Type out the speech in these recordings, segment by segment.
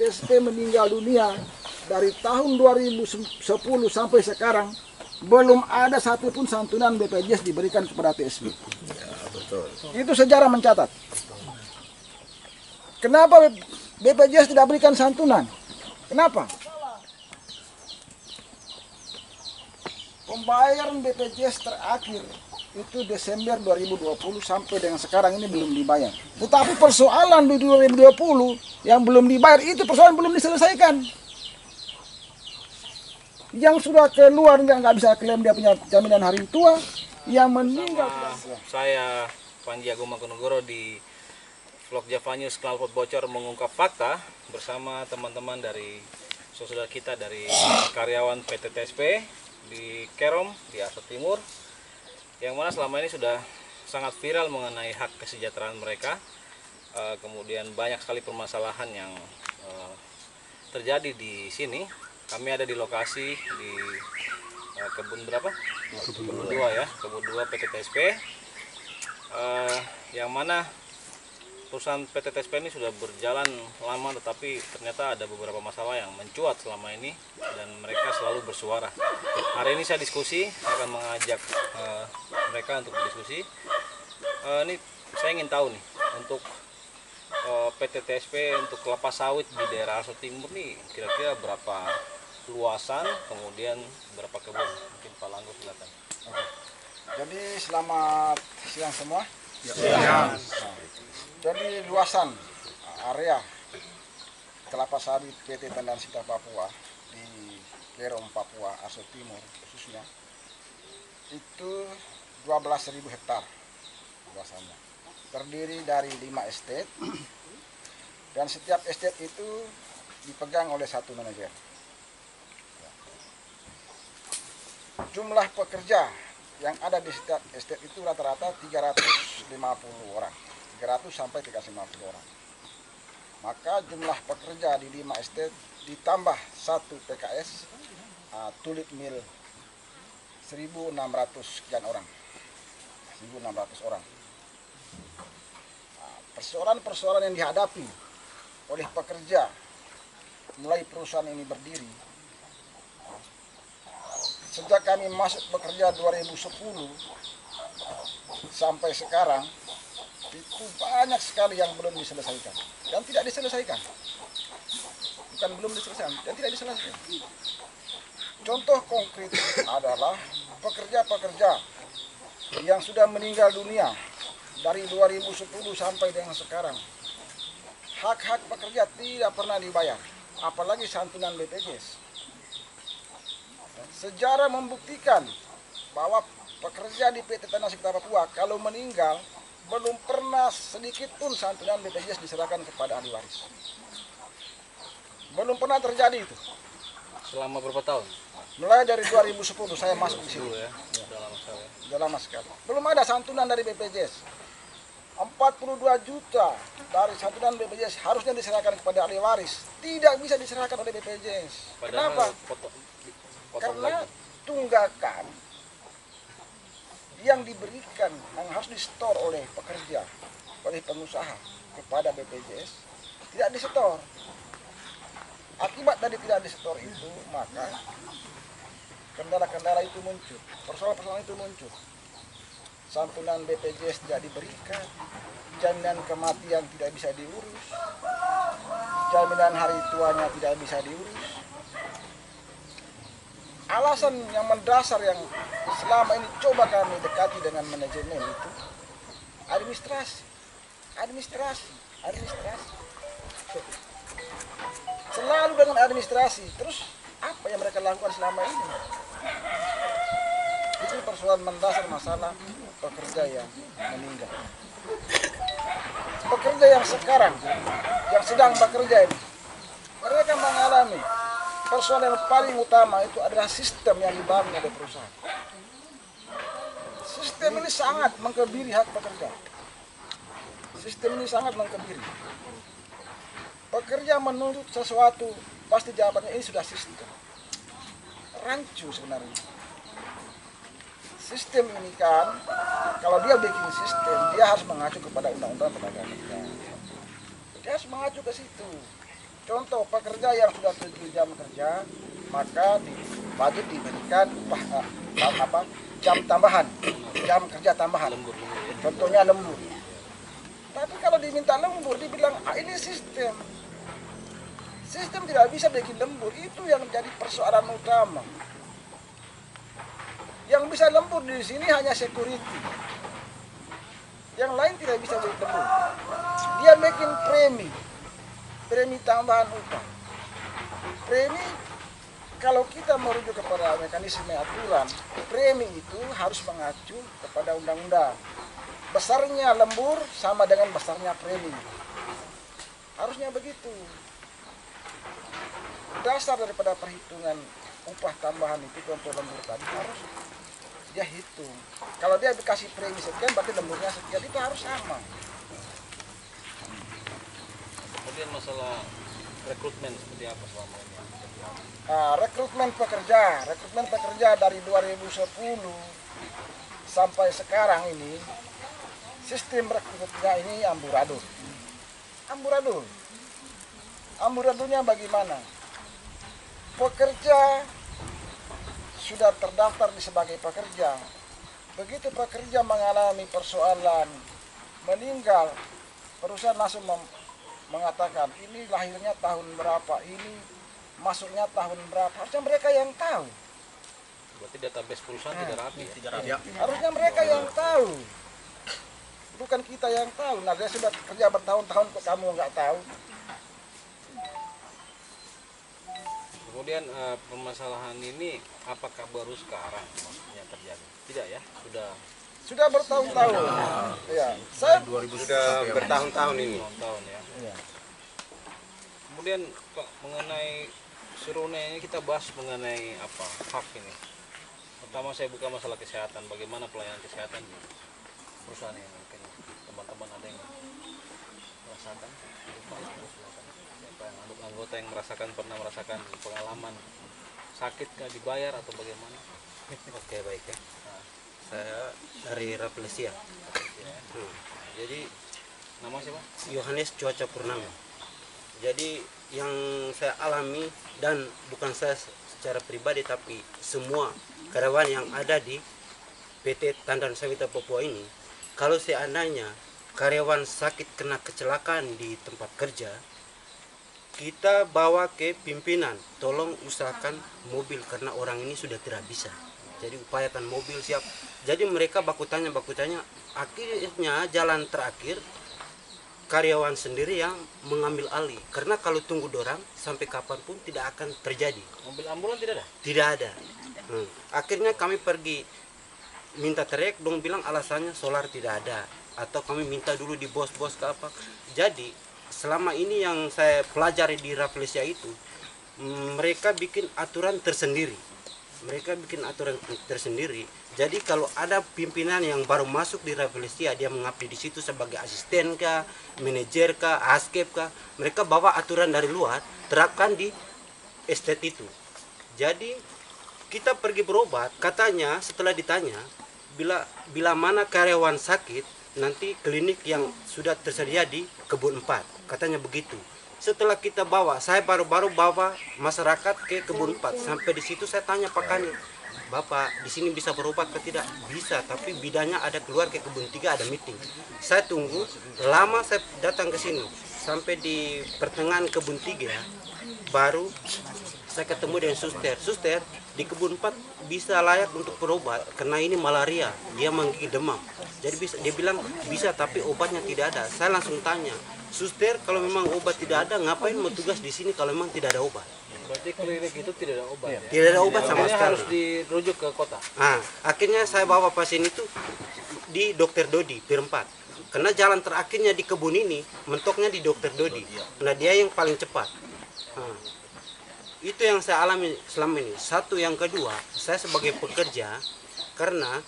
PTTSP meninggal dunia dari tahun 2010 sampai sekarang belum ada satupun santunan BPJS diberikan kepada TSP. Ya, betul. Itu sejarah mencatat. Kenapa BPJS tidak berikan santunan? Kenapa? Pembayaran BPJS terakhir itu Desember 2020 sampai dengan sekarang ini belum dibayar. Tetapi persoalan di 2020 yang belum dibayar itu persoalan belum diselesaikan. Yang sudah keluar nggak bisa klaim dia punya jaminan hari tua, yang meninggal. Saya Panji Agung Mangkunegoro di vlog Java News Knalpot Bocor mengungkap fakta bersama teman-teman dari saudara kita dari karyawan PTTSP di Kerom di Aso Timur, yang mana selama ini sudah sangat viral mengenai hak kesejahteraan mereka. Kemudian banyak sekali permasalahan yang terjadi di sini. Kami ada di lokasi di kebun berapa? Kebun 2 ya, kebun 2 PTTSP. Yang mana perusahaan PTTSP ini sudah berjalan lama, tetapi ternyata ada beberapa masalah yang mencuat selama ini dan mereka selalu bersuara. Hari ini saya diskusi, akan mengajak mereka untuk berdiskusi. Ini saya ingin tahu nih, untuk PTTSP untuk kelapa sawit di daerah Aso Timur nih kira-kira berapa luasan, kemudian berapa kebun? Mungkin Pak Langgo silakan. Jadi selamat siang semua. Ya. Jadi luasan area kelapa sawit PT Tandan Sita Papua di Kerom Papua Aso Timur khususnya itu 12.000 hektar luasannya. Terdiri dari 5 estate dan setiap estate itu dipegang oleh satu manajer. Jumlah pekerja yang ada di setiap estate itu rata-rata 350 orang, 300 sampai 350 orang. Maka jumlah pekerja di 5 estate ditambah 1 PKS, tulip mill 1.600 sekian orang, 1.600 orang. Persoalan-persoalan yang dihadapi oleh pekerja mulai perusahaan ini berdiri, sejak kami masuk bekerja 2010 sampai sekarang, itu banyak sekali yang belum diselesaikan dan tidak diselesaikan. Bukan belum diselesaikan, dan tidak diselesaikan. Contoh konkret adalah pekerja-pekerja yang sudah meninggal dunia dari 2010 sampai dengan sekarang. Hak-hak pekerja tidak pernah dibayar, apalagi santunan BPJS. Sejarah membuktikan bahwa pekerja di PT Tandan Sita Papua kalau meninggal belum pernah sedikit pun santunan BPJS diserahkan kepada ahli waris. Belum pernah terjadi itu. Selama berapa tahun? Mulai dari 2010 saya masuk di situ. Ya, sudah lama sekali. Sudah lama sekali. Belum ada santunan dari BPJS. 42 juta dari santunan BPJS harusnya diserahkan kepada ahli waris. Tidak bisa diserahkan oleh BPJS. Kenapa? Karena tunggakan yang diberikan yang harus disetor oleh pekerja, oleh pengusaha kepada BPJS tidak disetor. Akibat dari tidak disetor itu, maka kendala-kendala itu muncul, persoalan-persoalan itu muncul. Santunan BPJS tidak diberikan, jaminan kematian tidak bisa diurus, jaminan hari tuanya tidak bisa diurus. Alasan yang mendasar yang selama ini coba kami dekati dengan manajemen itu administrasi. Selalu dengan administrasi. Terus apa yang mereka lakukan selama ini? Itu persoalan mendasar masalah pekerja yang meninggal. Pekerja yang sekarang, yang sedang bekerja ini, mereka mengalami persoalan yang paling utama itu adalah sistem yang dibangun oleh perusahaan. Sistem ini sangat mengkebiri hak pekerja. Sistem ini sangat mengkebiri. Pekerja menuntut sesuatu, pasti jawabannya ini sudah sistem. Rancu sebenarnya. Sistem ini kan, kalau dia bikin sistem, dia harus mengacu kepada undang-undang tenaga kerja. Dia harus mengacu ke situ. Contoh pekerja yang sudah 7 jam kerja, maka wajib diberikan jam tambahan, jam kerja tambahan. Lembur ya. Contohnya lembur. Tapi kalau diminta lembur, dibilang ini sistem. Sistem tidak bisa bikin lembur, itu yang jadi persoalan utama. Yang bisa lembur di sini hanya security. Yang lain tidak bisa bikin lembur. Dia bikin premi tambahan upah. Premi, kalau kita merujuk kepada mekanisme aturan, premi itu harus mengacu kepada undang-undang. Besarnya lembur sama dengan besarnya premi. Harusnya begitu. Dasar daripada perhitungan upah tambahan itu, contoh lembur tadi, harus dia hitung. Kalau dia dikasih premi sekian, berarti lemburnya sekian, itu harus sama. Kemudian masalah rekrutmen seperti apa selama ini? Rekrutmen pekerja dari 2010 sampai sekarang ini, sistem rekrutmennya ini amburadul. Amburadulnya bagaimana? Pekerja sudah terdaftar sebagai pekerja. Begitu pekerja mengalami persoalan meninggal, perusahaan langsung mengatakan ini lahirnya tahun berapa, ini masuknya tahun berapa. Harusnya mereka yang tahu. Berarti database perusahaan tidak rapi ya? Harusnya mereka yang tahu. Bukan kita yang tahu. Nah, dia sudah kerja bertahun-tahun kok kamu nggak tahu. Kemudian permasalahan ini apakah baru sekarang maksudnya terjadi? Tidak ya? Sudah bertahun-tahun. Ya, saya Sudah bertahun-tahun ini. Tahun ya. ya. Kemudian Pak, mengenai Surune ini kita bahas mengenai apa? Hak ini. Pertama saya buka masalah kesehatan. Bagaimana pelayanan kesehatan di perusahaan ini? Mungkin teman-teman ada yang merasakan? Anggota yang pernah merasakan pengalaman sakit kah, dibayar atau bagaimana? Oke, baik ya. Saya dari Rafflesia. Jadi Nama siapa? Yohanes Cuaca Purnama. Jadi yang saya alami, dan bukan saya secara pribadi tapi semua karyawan yang ada di PT Tandan Sawita Papua ini, kalau seandainya karyawan sakit kena kecelakaan di tempat kerja, kita bawa ke pimpinan, tolong usahakan mobil karena orang ini sudah tidak bisa. Jadi upayakan mobil siap. Jadi mereka baku tanya, akhirnya jalan terakhir karyawan sendiri yang mengambil alih. Karena kalau tunggu dorang sampai kapanpun tidak akan terjadi. Mobil ambulan tidak ada? Tidak ada. Akhirnya kami pergi minta teriak, dong bilang alasannya solar tidak ada. Atau kami minta dulu di bos-bos ke apa. Jadi selama ini yang saya pelajari di Rafflesia itu, mereka bikin aturan tersendiri. Jadi kalau ada pimpinan yang baru masuk di Rafflesia, dia mengabdi di situ sebagai asisten kah, manajer kah, askep kah, mereka bawa aturan dari luar, terapkan di estate itu. Jadi kita pergi berobat, katanya setelah ditanya, bila mana karyawan sakit, nanti klinik yang sudah tersedia di Kebun 4, katanya begitu. Setelah kita bawa, saya baru-baru bawa masyarakat ke Kebun 4. Sampai di situ saya tanya Pak Kanit, Bapak di sini bisa berobat atau tidak? Bisa, tapi bidanya ada keluar ke Kebun 3, ada meeting. Saya tunggu, lama saya datang ke sini. Sampai di pertengahan Kebun 3, baru saya ketemu dengan suster, di Kebun 4 bisa layak untuk berobat karena ini malaria, dia menggigit demam. Jadi dia bilang bisa, tapi obatnya tidak ada. Saya langsung tanya, suster, kalau memang obat tidak ada, ngapain mau tugas di sini kalau memang tidak ada obat? Berarti klinik itu tidak ada obat ya? Tidak ada obat sama Akhirnya sekali. harus dirujuk ke kota? Akhirnya saya bawa pasien itu di Dokter Dodi, Pir 4. Karena jalan terakhirnya di kebun ini, mentoknya di Dokter Dodi. Nah dia yang paling cepat. Itu yang saya alami selama ini. Satu, yang kedua, saya sebagai pekerja, karena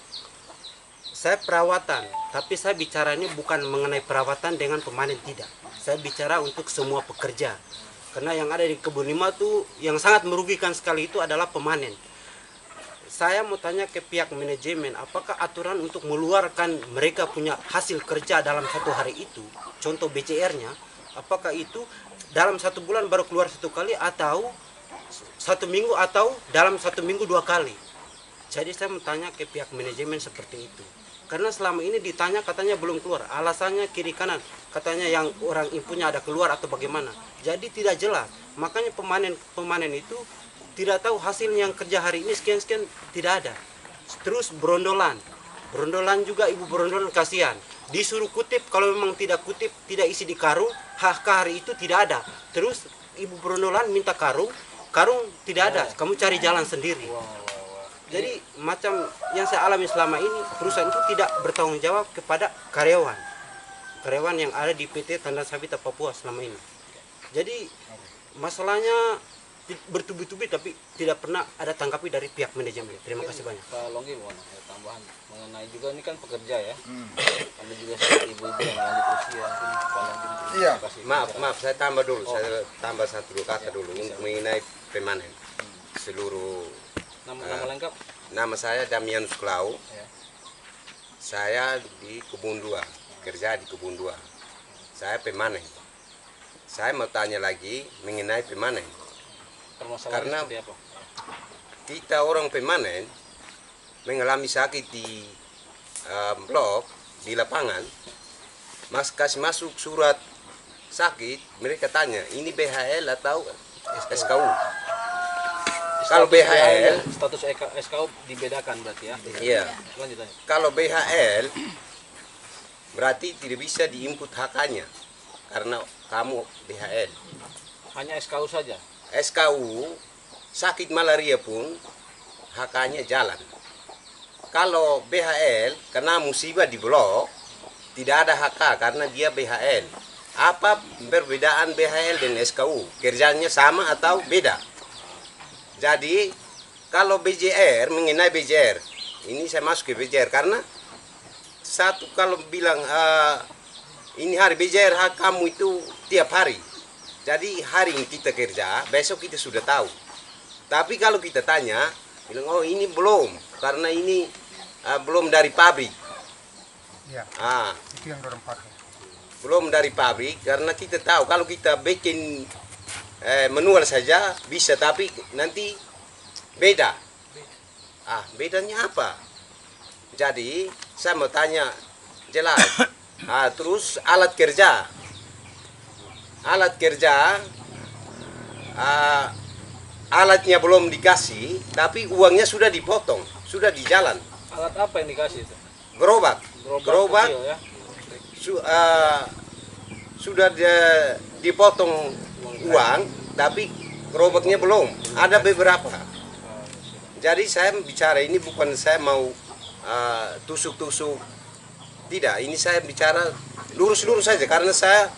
saya perawatan, tapi saya bicara ini bukan mengenai perawatan dengan pemanen, tidak. Saya bicara untuk semua pekerja. Karena yang ada di Kebun 5 tuh yang sangat merugikan sekali itu adalah pemanen. Saya mau tanya ke pihak manajemen, apakah aturan untuk mengeluarkan mereka punya hasil kerja dalam satu hari itu, contoh BCR-nya, Apakah itu dalam 1 bulan baru keluar 1 kali, atau 1 minggu, atau dalam 1 minggu 2 kali? Jadi saya mau tanya ke pihak manajemen seperti itu. Karena selama ini ditanya katanya belum keluar. Alasannya kiri kanan. Katanya yang orang infonya ada keluar atau bagaimana. Jadi tidak jelas. Makanya pemanen itu tidak tahu hasil yang kerja hari ini sekian-sekian tidak ada. Terus berondolan. Berondolan juga, ibu berondolan kasihan. Disuruh kutip, kalau memang tidak kutip, tidak isi di karung, HK hari itu tidak ada. Terus ibu berondolan minta karung tidak ada. Kamu cari jalan sendiri. Jadi macam yang saya alami selama ini, perusahaan itu tidak bertanggung jawab kepada karyawan yang ada di PT Tandan Sabita Papua selama ini. Jadi masalahnya bertubi-tubi tapi tidak pernah ada tanggapi dari pihak manajemen. Terima kasih banyak. Pak Longgi mohon ada tambahan mengenai juga ini kan pekerja ya. Kami juga sebagai ibu-ibu yang lanjut usia. Mungkin Pak Longgi Iya. kasih Maaf, saya tambah dulu. Saya tambah 1 kata dulu untuk mengenai pemanen seluruh. nama lengkap. Nama saya Damianus Klau. Ya. Saya di Kebun 2, kerja di Kebun 2. Saya pemanen. Saya mau tanya lagi mengenai pemanen. Permasalahan Karena seperti apa? kita orang pemanen mengalami sakit di blok, di lapangan, kasih masuk surat sakit, mereka tanya ini BHL atau SKU. Kalau BHL, status SKU dibedakan berarti ya. iya. Lanjut. Kalau BHL berarti tidak bisa diinput HK-nya karena kamu BHL. Hanya SKU saja. SKU sakit malaria pun HK-nya jalan. Kalau BHL kena musibah di blok tidak ada HK karena dia BHL. Apa perbedaan BHL dan SKU? Kerjanya sama atau beda? Jadi kalau BJR, mengenai BJR, ini saya masuk ke BJR karena satu kalau bilang ini hari BJR hak kamu itu tiap hari. Jadi hari ini kita kerja, besok kita sudah tahu. Tapi kalau kita tanya, bilang oh ini belum, karena ini belum dari pabrik. Ya, itu yang dorong pakai. Belum dari pabrik, karena kita tahu kalau kita bikin manual saja bisa, tapi nanti beda. Bedanya apa? Jadi saya mau tanya jelas. Terus alat kerja. Alatnya belum dikasih, tapi uangnya sudah dipotong, sudah di jalan. Alat apa yang dikasih itu? Gerobak kecil, ya. Sudah dipotong uang, tapi gerobaknya belum. Ada beberapa. Jadi saya bicara ini bukan saya mau tusuk-tusuk. Tidak, ini saya bicara lurus-lurus saja karena saya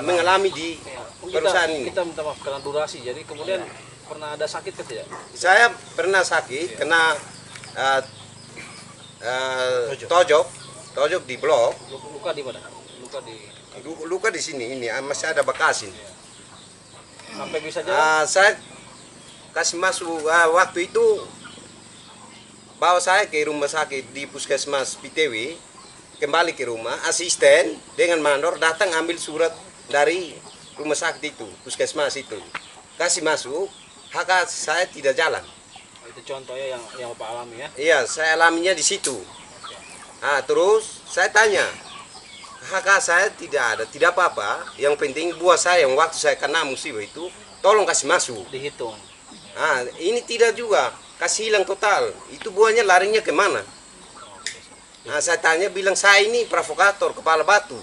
mengalami di perusahaan ini. Kita minta maaf karena durasi. Jadi kemudian pernah ada sakit ke tidak? Saya pernah sakit kena tojok di blok. Luka di mana? Luka di sini, ini masih ada bekas ini. Sampai bisa jalan? Saya kasih masuk waktu itu bawa saya ke rumah sakit di puskesmas PTW, kembali ke rumah, asisten dengan mandor datang ambil surat dari rumah sakit itu, puskesmas itu, kasih masuk, HK saya tidak jalan. Itu contohnya yang Bapak alami ya? Iya, saya alaminya di situ. Terus saya tanya, HK saya tidak apa-apa, yang penting buah saya yang waktu saya kena musibah itu, tolong kasih masuk. Dihitung. Ini tidak juga, kasih hilang total. Itu buahnya larinya kemana? Saya tanya, bilang saya ini provokator, kepala batu.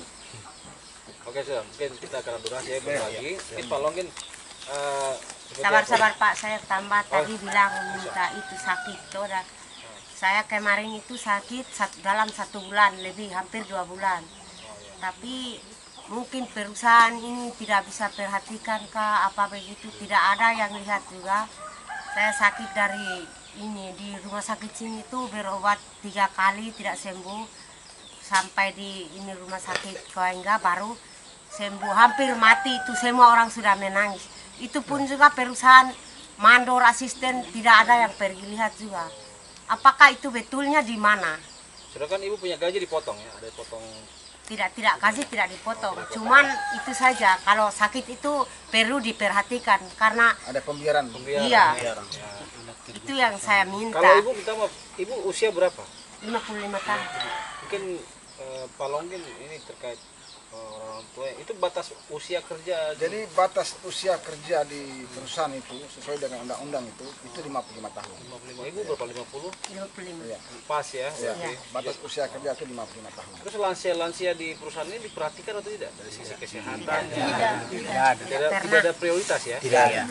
Oke, sudah. Mungkin kita akan durasi ya berbagi. Mungkin Pak Longgin, sabar pak, saya tambah tadi bilang minta itu sakit tuh. Saya kemarin itu sakit dalam 1 bulan lebih, hampir 2 bulan. Tapi mungkin perusahaan ini tidak bisa perhatikan kah apa begitu, tidak ada yang lihat juga. Saya sakit dari ini di rumah sakit sini tuh berobat 3 kali tidak sembuh, sampai di ini rumah sakit Koengga baru sembuh, hampir mati itu, semua orang sudah menangis. Itu pun juga perusahaan mandor asisten tidak ada yang pergi lihat juga. Apakah itu betulnya di mana? sudah kan Ibu punya gaji dipotong ya, ada potong tidak kasih, tidak dipotong. Cuman itu saja, kalau sakit itu perlu diperhatikan karena Ada pembiaran. iya, itu yang saya minta. Kalau ibu kita mau, ibu usia berapa? 55 tahun. Mungkin Pak Longgin ini terkait orang tua, itu batas usia kerja. Jadi batas usia kerja di perusahaan itu sesuai dengan undang-undang itu 55 tahun. 55, ibu berapa? 50? 55. Iya. Pas ya. Ya, Oke. batas usia kerja itu 55 tahun. Terus lansia-lansia di perusahaan ini diperhatikan atau tidak dari sisi kesehatan? Tidak ada prioritas ya? Tidak ada.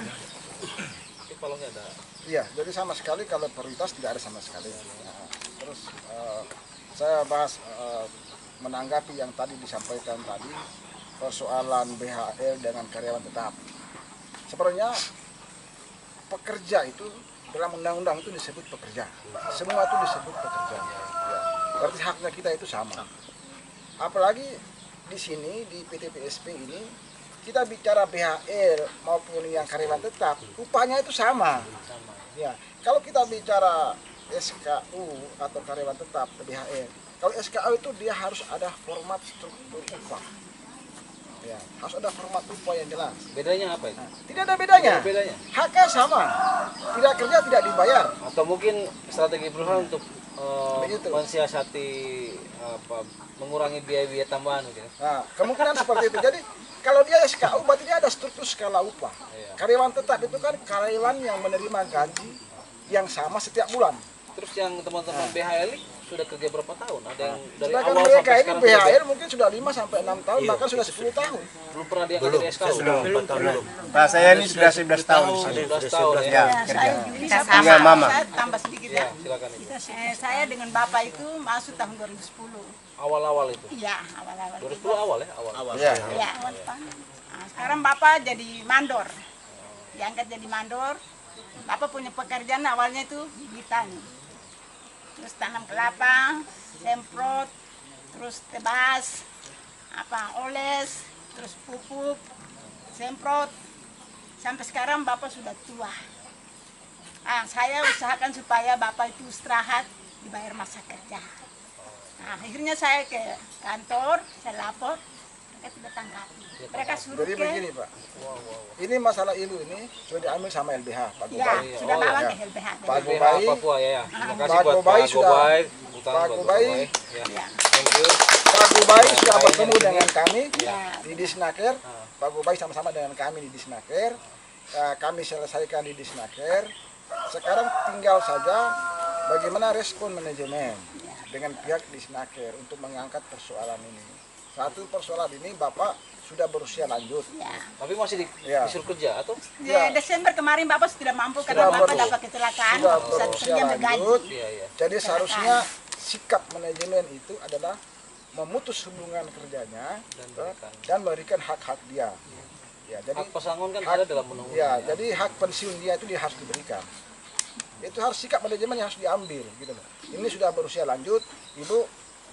Itu kalau nggak ada. Iya, jadi sama sekali kalau prioritas tidak ada sama sekali. Nah, terus saya bahas menanggapi yang tadi disampaikan tadi persoalan BHL dengan karyawan tetap. Sebenarnya pekerja itu dalam undang-undang itu disebut pekerja. Semua itu disebut pekerja. Ya, berarti haknya kita itu sama. Apalagi di sini di PT PSP ini kita bicara BHL maupun yang karyawan tetap, upahnya itu sama. Ya, kalau kita bicara SKU atau karyawan tetap BHL, kalau SKU itu dia harus ada format struktur upah. Ya, harus ada format upah yang jelas. Bedanya apa itu? Nah, tidak ada bedanya. Tidak ada bedanya. Haknya sama. Tidak kerja tidak dibayar. Atau mungkin strategi perusahaan untuk Begitu. mensiasati mengurangi biaya-biaya tambahan gitu. Nah, kemungkinan seperti itu. Jadi kalau dia SKU berarti dia ada struktur skala upah. Iya. Karyawan tetap itu kan karyawan yang menerima gaji yang sama setiap bulan. Terus yang teman-teman BHL ini sudah kerja berapa tahun? Ada yang dari Sedangkan awal mereka sampai ini sekarang BHL mungkin sudah 5 sampai 6 tahun, bahkan sudah 10 tahun. belum pernah diangkat jadi SKU. Belum. Pak saya ini sudah 11 tahun. 11 tahun ya. Ya, Ya, saya Kita bisa sama. Mama. saya tambah sedikit Ya, ya. silakan Ibu. Saya dengan Bapak itu masuk tahun 2010. Awal-awal itu. Iya, awal-awal. 2010 awal ya, awal. Iya. Ya, awal tahun. Nah, sekarang Bapak jadi mandor. Diangkat jadi mandor. Bapak punya pekerjaan awalnya itu bibitan. Terus tanam kelapa, semprot, terus tebas, oles, terus pupuk, semprot. Sampai sekarang Bapak sudah tua. Saya usahakan supaya Bapak itu istirahat, dibayar masa kerja. Nah, akhirnya saya ke kantor, saya lapor, mereka tidak tanggapi. Mereka suruh Jadi ke, begini Pak, ini masalah ilu ini sudah diambil sama LBH, Pak ya, Gobay. sudah Oh, bawa ya. ke LBH. Pak LBH Gobay, Papua ya. Terima kasih Pak buat Gobay Pak sudah- Gobay. Tepuk tangan Pak buat Gobay. Ya. Ya, Thank you. Pak Gobay sudah Saya bertemu di sini. dengan kami ya. di Disnaker. Pak Gobay sama-sama dengan kami di Disnaker. Kami selesaikan di Disnaker. Sekarang tinggal saja bagaimana respon manajemen dengan pihak Disnaker untuk mengangkat persoalan ini. Satu persoalan ini Bapak sudah berusia lanjut. Tapi masih Ya. disuruh kerja atau? Di Ya. Desember kemarin Bapak sudah mampu Sudah karena Bapak baru. dapat kecelakaan, Sudah Bapak bisa berusia kerja bergaji. lanjut. Iya, iya. Jadi seharusnya sikap manajemen itu adalah memutus hubungan kerjanya dan memberikan hak-hak dia. Ya, jadi Hak pesangon kan hak- ada dalam undang-undang. ya, jadi hak pensiun dia itu dia harus diberikan. Itu harus sikap manajemen yang harus diambil gitu loh. Ini sudah berusia lanjut, Ibu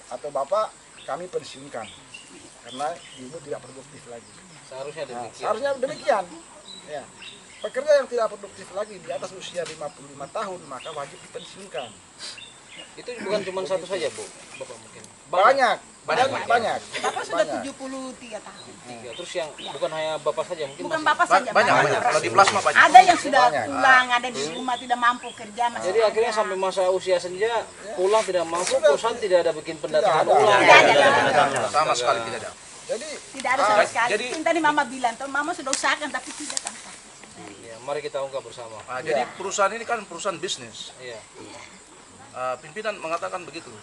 atau Bapak kami pensiunkan karena Ibu tidak produktif lagi. Seharusnya Nah, demikian. seharusnya demikian. Ya. Pekerja yang tidak produktif lagi di atas usia 55 tahun maka wajib dipensiunkan. Itu bukan cuma satu saja, Bu. Bapak mungkin. Banyak. Bapak sudah Banyak. 73 tahun. Tiga. Terus yang bukan hanya Bapak saja mungkin Bukan masih. Bapak saja. Banyak. Kalau di plasma banyak. Ada yang sudah Banyak. pulang, ada di rumah tidak mampu kerja. masih Jadi akhirnya ada. sampai masa usia senja pulang tidak mampu, perusahaan tidak ada bikin pendataan Tidak ada. ulang. Tidak ada. Sama sekali tidak ada. Jadi Tidak ada sama sekali. jadi- Itu tadi Mama bilang, toh Mama sudah usahakan tapi tidak tampak. Ya, mari kita ungkap bersama. Nah, jadi perusahaan ini kan perusahaan bisnis. Iya, Pimpinan mengatakan begitu.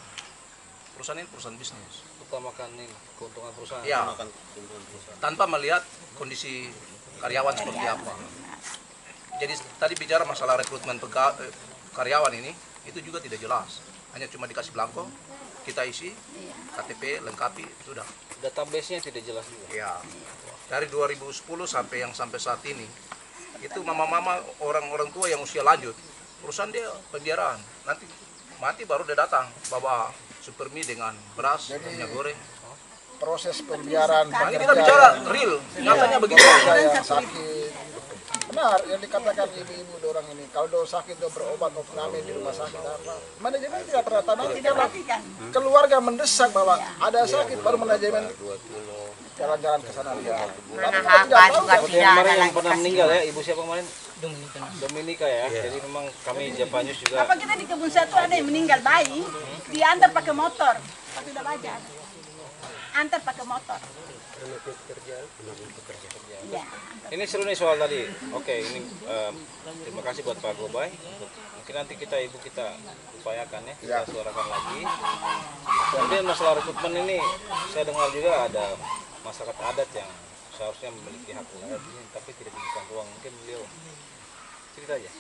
Perusahaan ini perusahaan bisnis. utamakan ini keuntungan perusahaan. Ya, tanpa melihat kondisi karyawan seperti apa. Jadi tadi bicara masalah rekrutmen karyawan ini, itu juga tidak jelas. Hanya cuma dikasih belangko, kita isi, KTP lengkapi, sudah. Database-nya tidak jelas juga. Ya, dari 2010 sampai saat ini, itu mama-mama orang-orang tua yang usia lanjut, perusahaan dia pembiaraan. Nanti mati baru dia datang bawa super mie dengan beras, minyak goreng. proses pembiaran Nah, ini kita bicara real, nyatanya begitu. pekerja yang sakit, benar yang dikatakan ibu-ibu orang ini. Kalau do sakit do berobat opname di rumah sakit apa, manajemen tidak pernah tahu. Tidak perhatikan. Keluarga mendesak bahwa ada sakit baru manajemen jalan-jalan ke sana lihat. Mana Tapi kita haka tidak tahu juga kan. Seperti tidak yang ada kemarin yang lagi pernah kasih. meninggal ya, ibu siapa kemarin? Dominika ya. Jadi memang kami Japanyus juga. Apa kita di kebun satu ada yang meninggal bayi, diantar pakai motor. Tapi udah baca. Antar pakai motor. Iya. Ini seru nih soal tadi. Oke, ini terima kasih buat Pak Gobay. Mungkin nanti kita upayakan ya, kita suarakan lagi. Kemudian masalah rekrutmen ini, saya dengar juga ada masyarakat adat yang seharusnya memiliki hak adat ini, tapi tidak diberikan ruang. Mungkin beliau cerita aja.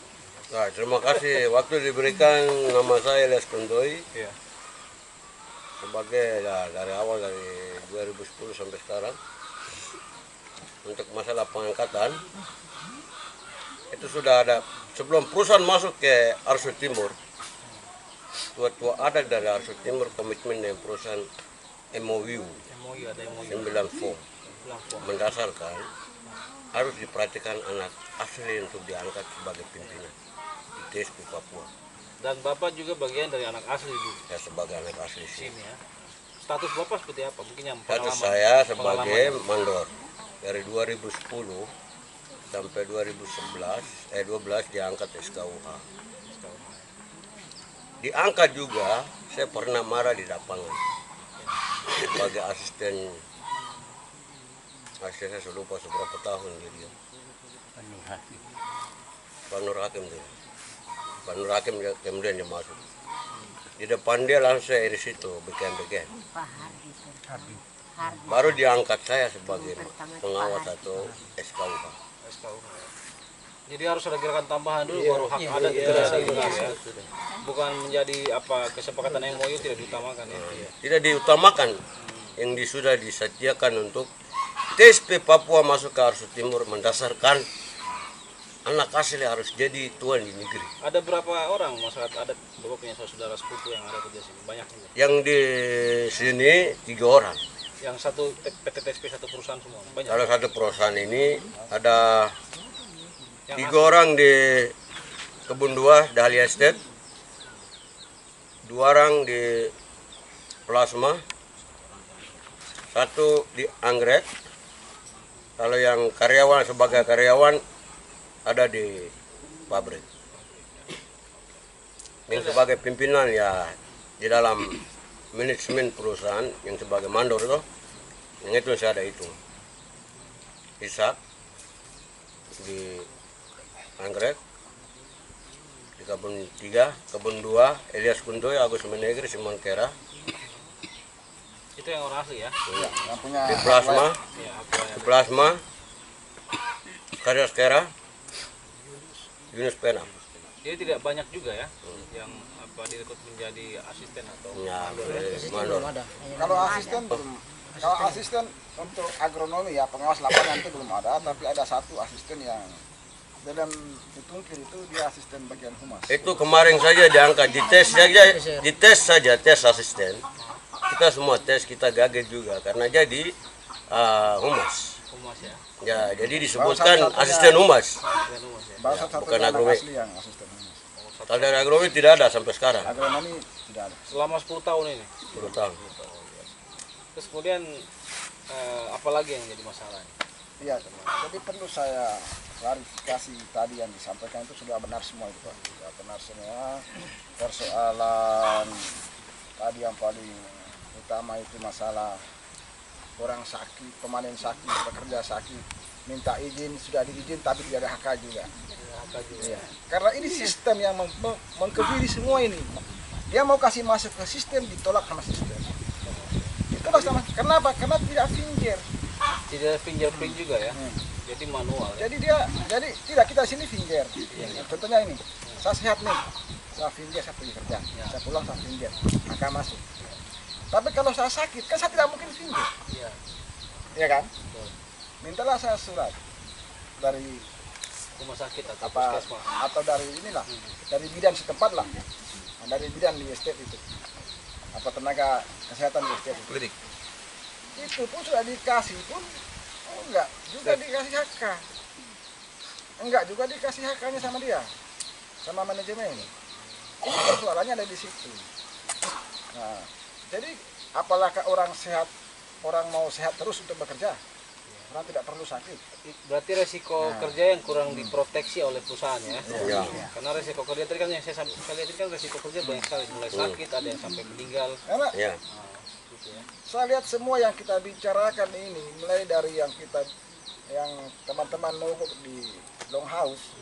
Nah, terima kasih waktu diberikan. Nama saya Elias Kondoi. Iya. Sebagai dari awal dari 2010 sampai sekarang untuk masalah pengangkatan itu sudah ada sebelum perusahaan masuk ke Arsu Timur, tua-tua adat dari Arsu Timur komitmen dengan perusahaan MOU MOU ada MOU 9 form mendasarkan harus diperhatikan anak asli untuk diangkat sebagai pimpinan di TSP Papua. Dan Bapak juga bagian dari anak asli di Ya, sebagai anak asli sini. sini ya. Status Bapak seperti apa? Mungkin yang Status pengalaman. saya sebagai pengalaman. mandor dari 2010 sampai 2012 diangkat SKUH. Diangkat juga saya pernah marah di lapangan sebagai asisten. Saya sudah lupa seberapa tahun dia. Pak Nur Hakim dia. Pak Nur Hakim kemudian dia masuk. Di depan dia langsung saya iris itu beken-beken. Pak Hardi. Baru diangkat saya sebagai pengawas atau SKUH. Jadi harus ada gerakan tambahan dulu baru hak adat diterasa gitu ya. Bukan menjadi apa kesepakatan MOU tidak diutamakan ya. Tidak diutamakan yang sudah disediakan untuk TSP Papua masuk ke Arsu Timur mendasarkan anak asli harus jadi tuan di negeri. Ada berapa orang masyarakat adat Bapak punya saudara sepupu yang ada di sini? Banyak juga. Yang di sini 3 orang. Yang satu PT TSP satu perusahaan semua. Banyak. Kalau satu perusahaan ini ada Yang 3 orang di Kebun 2 Dahlia Estate, 2 orang di Plasma, 1 di Anggrek. Kalau yang karyawan sebagai karyawan ada di pabrik. Yang sebagai pimpinan ya di dalam manajemen perusahaan yang sebagai mandor itu, yang itu saya ada itu. Ishak di Anggrek, di Kebun 3, Kebun 2, Elias Kuntoy, Agus Menegri, Simon Kera, itu yang orang asli ya. Yang punya di Plasma, Ya, apa di Plasma, Karyas Kera, Yunus Penam. Jadi tidak banyak juga ya yang apa direkrut menjadi asisten atau Ya, mandor. Kalau asisten untuk agronomi ya pengawas lapangan itu belum ada, tapi ada 1 asisten yang dalam Tutungkir itu dia asisten bagian humas. Itu kemarin saja diangkat dites saja tes asisten. Kita semua tes, kita gagal juga karena jadi humas. humas ya. Ya, jadi disebutkan asisten humas. Baru satu bukan anak agronomi. asli yang asisten humas. Kalau dari agronomi tidak ada sampai sekarang. Agronomi tidak ada. Selama 10 tahun ini. 10 tahun. Terus kemudian apa lagi yang jadi masalah? Iya, jadi perlu saya klarifikasi tadi yang disampaikan itu sudah benar semua itu Pak. Sudah benar semua. Persoalan tadi yang paling utama itu masalah orang sakit, pemanen sakit, pekerja sakit, minta izin, sudah diizin tapi tidak ada HK juga. Iya. Karena ini sistem yang mengkebiri semua ini. Dia mau kasih masuk ke sistem, ditolak sama sistem. Ditolak sama, kenapa? Karena tidak finger. Tidak fingerprint juga ya. Jadi manual ya. Jadi tidak kita sini finger. Contohnya ini, saya sehat nih, saya finger, saya pergi kerja, saya pulang saya finger, akan masuk. Tapi kalau saya sakit, kan saya tidak mungkin finger. Iya. Iya kan? Mintalah saya surat dari Rumah sakit atau apa puskesmas. atau dari inilah, dari bidan setempat lah, dari bidan di estate itu, apa tenaga kesehatan di estate itu. Klinik. Itu pun sudah dikasih pun enggak juga dikasih HK. enggak juga dikasih haknya sama dia, sama manajemen. Ini persoalannya ada di situ. Nah, jadi apalagi orang mau sehat terus untuk bekerja, orang tidak perlu sakit. Berarti resiko kerja yang kurang diproteksi oleh perusahaan ya. Ya. Karena resiko kerja tadi kan yang saya lihat kan resiko kerja banyak sekali, mulai sakit, ada yang sampai meninggal. Karena Ya. Gitu ya. saya lihat semua yang kita bicarakan ini, mulai dari yang teman-teman mogok di Longhouse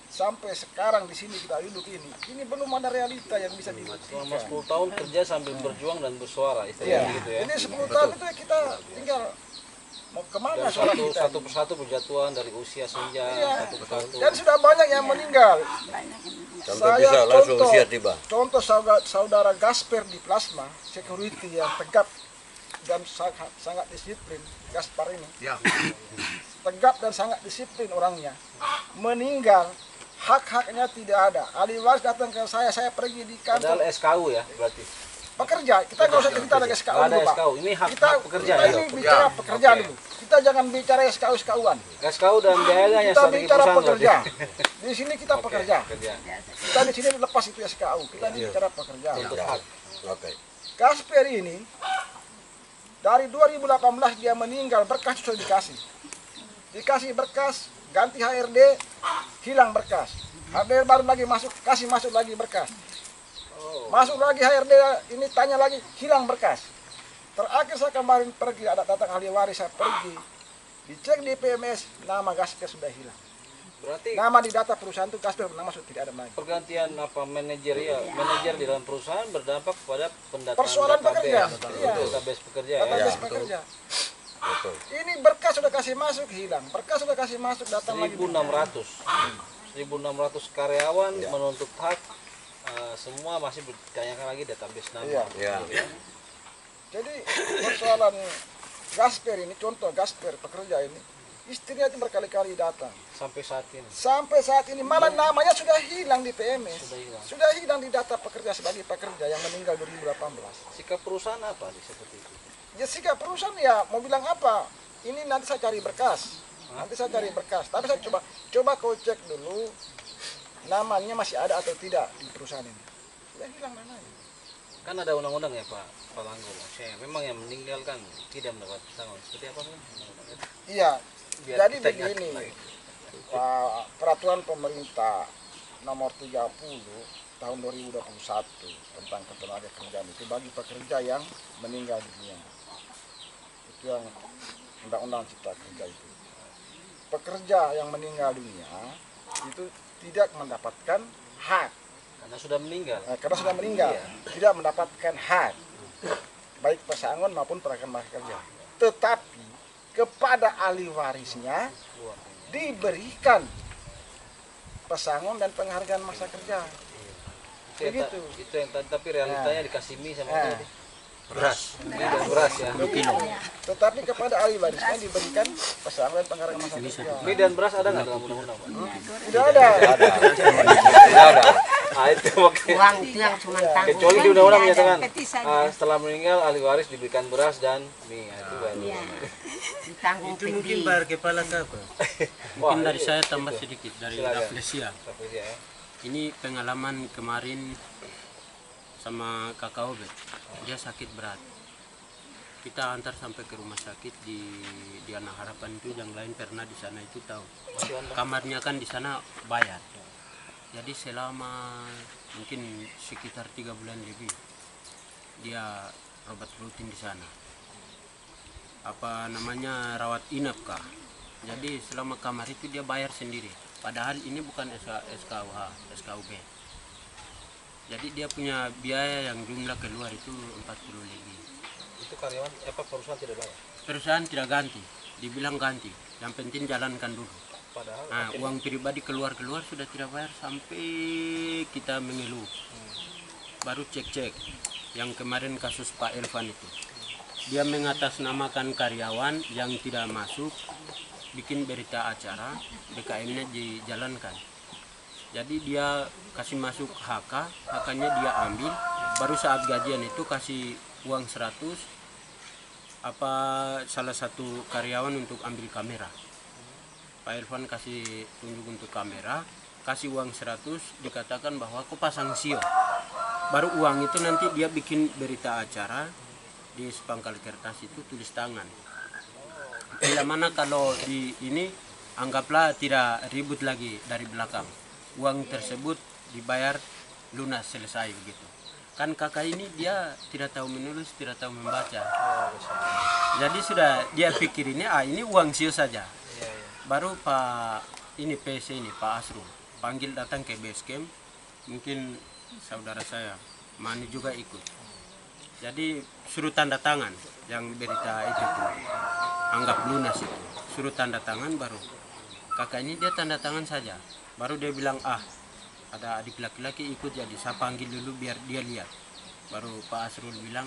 sampai sekarang di sini kita duduk ini belum ada realita yang bisa dibuktikan. Selama 10 tahun kerja sambil berjuang dan bersuara Iya. istilahnya gitu ya. Ini 10 tahun itu kita tinggal mau kemana Dan suara kita? satu persatu berjatuhan dari usia senja, Iya. satu persatu. Dan sudah banyak yang meninggal. Sampai bisa langsung usia tiba. Contoh saudara Gasper di Plasma, security yang tegap dan sangat disiplin. Gaspar ini Ya. tegap dan sangat disiplin orangnya. Meninggal, hak-haknya tidak ada. Ahli waris datang ke saya pergi di Padahal kantor SKU ya berarti. pekerja. Kita nggak usah cerita lagi SKU Nggak ada dulu, Pak. SKU. Ini hak pekerja kita ya. ini bicara pekerja Oke. dulu. Kita jangan bicara SKU-SKUan. SKU dan biayanya yang Kita strategi bicara perusahaan pekerja. berarti. Di sini kita Oke, pekerja. pekerja. Kita di sini lepas itu SKU. Kita ini bicara pekerja. Untuk Ya. hak. Oke. Gasper ini dari 2018 dia meninggal, berkas sudah dikasih berkas, ganti HRD, hilang berkas. HRD baru lagi kasih masuk lagi berkas. Masuk lagi HRD, ini tanya lagi, hilang berkas. Terakhir saya kemarin pergi, ada datang ahli waris, saya pergi, dicek di PMS, nama Gasper sudah hilang. Berarti Nama di data perusahaan itu Gasper nama sudah tidak ada lagi. pergantian manajer di dalam perusahaan berdampak pada pendataan Persoalan pekerja. Iya. database pekerja ya. Database pekerja. Betul. Ini berkas sudah kasih masuk, hilang. Berkas sudah kasih masuk, datang lagi. 1.600 karyawan menuntut hak, semua masih bertanyakan lagi database nama. Iya. Ya. Jadi persoalan Gasper ini, contoh Gasper pekerja ini, istrinya itu berkali-kali datang. Sampai saat ini Sampai saat ini malah namanya sudah hilang di PMS. sudah hilang. Sudah hilang di data pekerja sebagai pekerja yang meninggal 2018. Sikap perusahaan apa nih seperti itu? Ya sikap perusahaan ya mau bilang apa? Ini nanti saya cari berkas. Nanti saya cari berkas. Tapi saya coba kau cek dulu namanya masih ada atau tidak di perusahaan ini. Sudah hilang namanya. Kan ada undang-undang ya Pak Langgo. Maksudnya memang yang meninggal kan tidak mendapat pesangon. Seperti apa kan? Iya. Biar Jadi kita ingat begini. lagi. Peraturan pemerintah nomor 30 tahun 2021 tentang ketenaga kerjaan itu bagi pekerja yang meninggal dunia. Itu yang undang-undang cipta kerja itu. Pekerja yang meninggal dunia itu tidak mendapatkan hak. Karena sudah meninggal. Karena sudah meninggal, tidak mendapatkan hak. Baik pesangon maupun perangan kerja. Tetapi kepada ahli warisnya diberikan pesangon dan penghargaan masa kerja. Begitu. Itu yang tadi, tapi realitanya dikasih mie sama Nah. dia. Beras. Mie dan beras ya. Tetapi kepada ahli warisnya diberikan pesangon dan penghargaan masa kerja. Mie dan beras ada nggak dalam undang-undang Pak? Tidak ada. Tidak ada. Ah itu oke. Uang itu yang cuma tanggung. Kecuali di undang-undang Tidak ada, menyatakan peti saja. setelah meninggal ahli waris diberikan beras dan mie. Itu baru. Iya. Ditanggung Itu mungkin peti. bar kepala siapa? Wah, Mungkin dari itu- saya tambah sedikit dari Silakan. Rafflesia. Tapi ya. Ini pengalaman kemarin sama kakak Obet. Dia sakit berat. Kita antar sampai ke rumah sakit di Anak Harapan itu, yang lain pernah di sana itu tahu. Kamarnya kan di sana bayar. Jadi selama mungkin sekitar 3 bulan lebih dia obat rutin di sana. Apa namanya, rawat inap kah? Jadi selama kamar itu dia bayar sendiri. Padahal ini bukan SKUH, SKUB. Jadi dia punya biaya yang jumlah keluar itu 40 lebih. Itu karyawan perusahaan tidak bayar. Perusahaan tidak ganti, dibilang ganti. Yang penting jalankan dulu. Padahal Nah, uang pribadi keluar sudah tidak bayar sampai kita mengeluh. Baru cek-cek. Yang kemarin kasus Pak Elvan itu. Dia mengatasnamakan karyawan yang tidak masuk, bikin berita acara, BKM-nya dijalankan. Jadi dia kasih masuk HK-nya dia ambil, baru saat gajian itu kasih uang 100, salah satu karyawan untuk ambil kamera. Pak Irfan kasih tunjuk untuk kamera, kasih uang 100, dikatakan bahwa kau pasang sio. Baru uang itu nanti dia bikin berita acara di sepangkal kertas itu tulis tangan. Bila mana kalau di ini anggaplah tidak ribut lagi dari belakang. Uang tersebut dibayar lunas selesai begitu. Kan kakak ini dia tidak tahu menulis, tidak tahu membaca. Jadi sudah dia pikir ini uang sio saja. Baru Pak ini PC ini Pak Asrul panggil datang ke base camp, mungkin saudara saya Mani juga ikut. Jadi suruh tanda tangan yang berita itu tuh, anggap lunas itu. Suruh tanda tangan baru kakak ini dia tanda tangan saja. Baru dia bilang ada adik laki-laki ikut, jadi saya panggil dulu biar dia lihat. Baru Pak Asrul bilang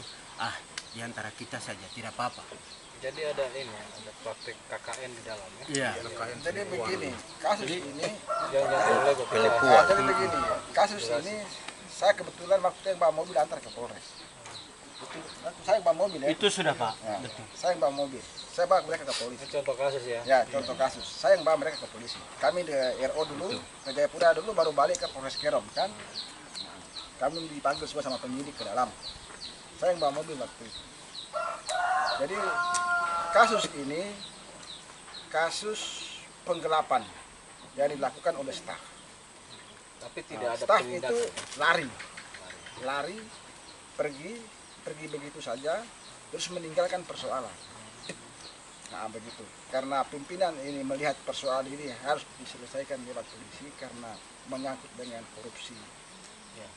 di antara kita saja tidak apa-apa. Jadi ada praktik KKN di dalam ya? Iya. Jadi begini, kasus ini Penipuan. jadi begini, kasus ini saya kebetulan waktu yang bawa mobil antar ke Polres. Saya yang bawa mobil ya. Itu sudah Pak. Nah, Betul. saya yang bawa mobil. Saya bawa mereka ke polisi. Ini contoh kasus ya? Ya, contoh kasus. Saya yang bawa mereka ke polisi. Kami di RO dulu, ke Jayapura dulu, baru balik ke Polres Kerom kan. Kami dipanggil semua sama penyidik ke dalam. Saya yang bawa mobil waktu itu. Jadi kasus ini kasus penggelapan yang dilakukan oleh staf. Tapi tidak ada Staf penindakan. itu lari, pergi begitu saja, terus meninggalkan persoalan. Nah begitu, karena pimpinan ini melihat persoalan ini harus diselesaikan lewat polisi karena menyangkut dengan korupsi,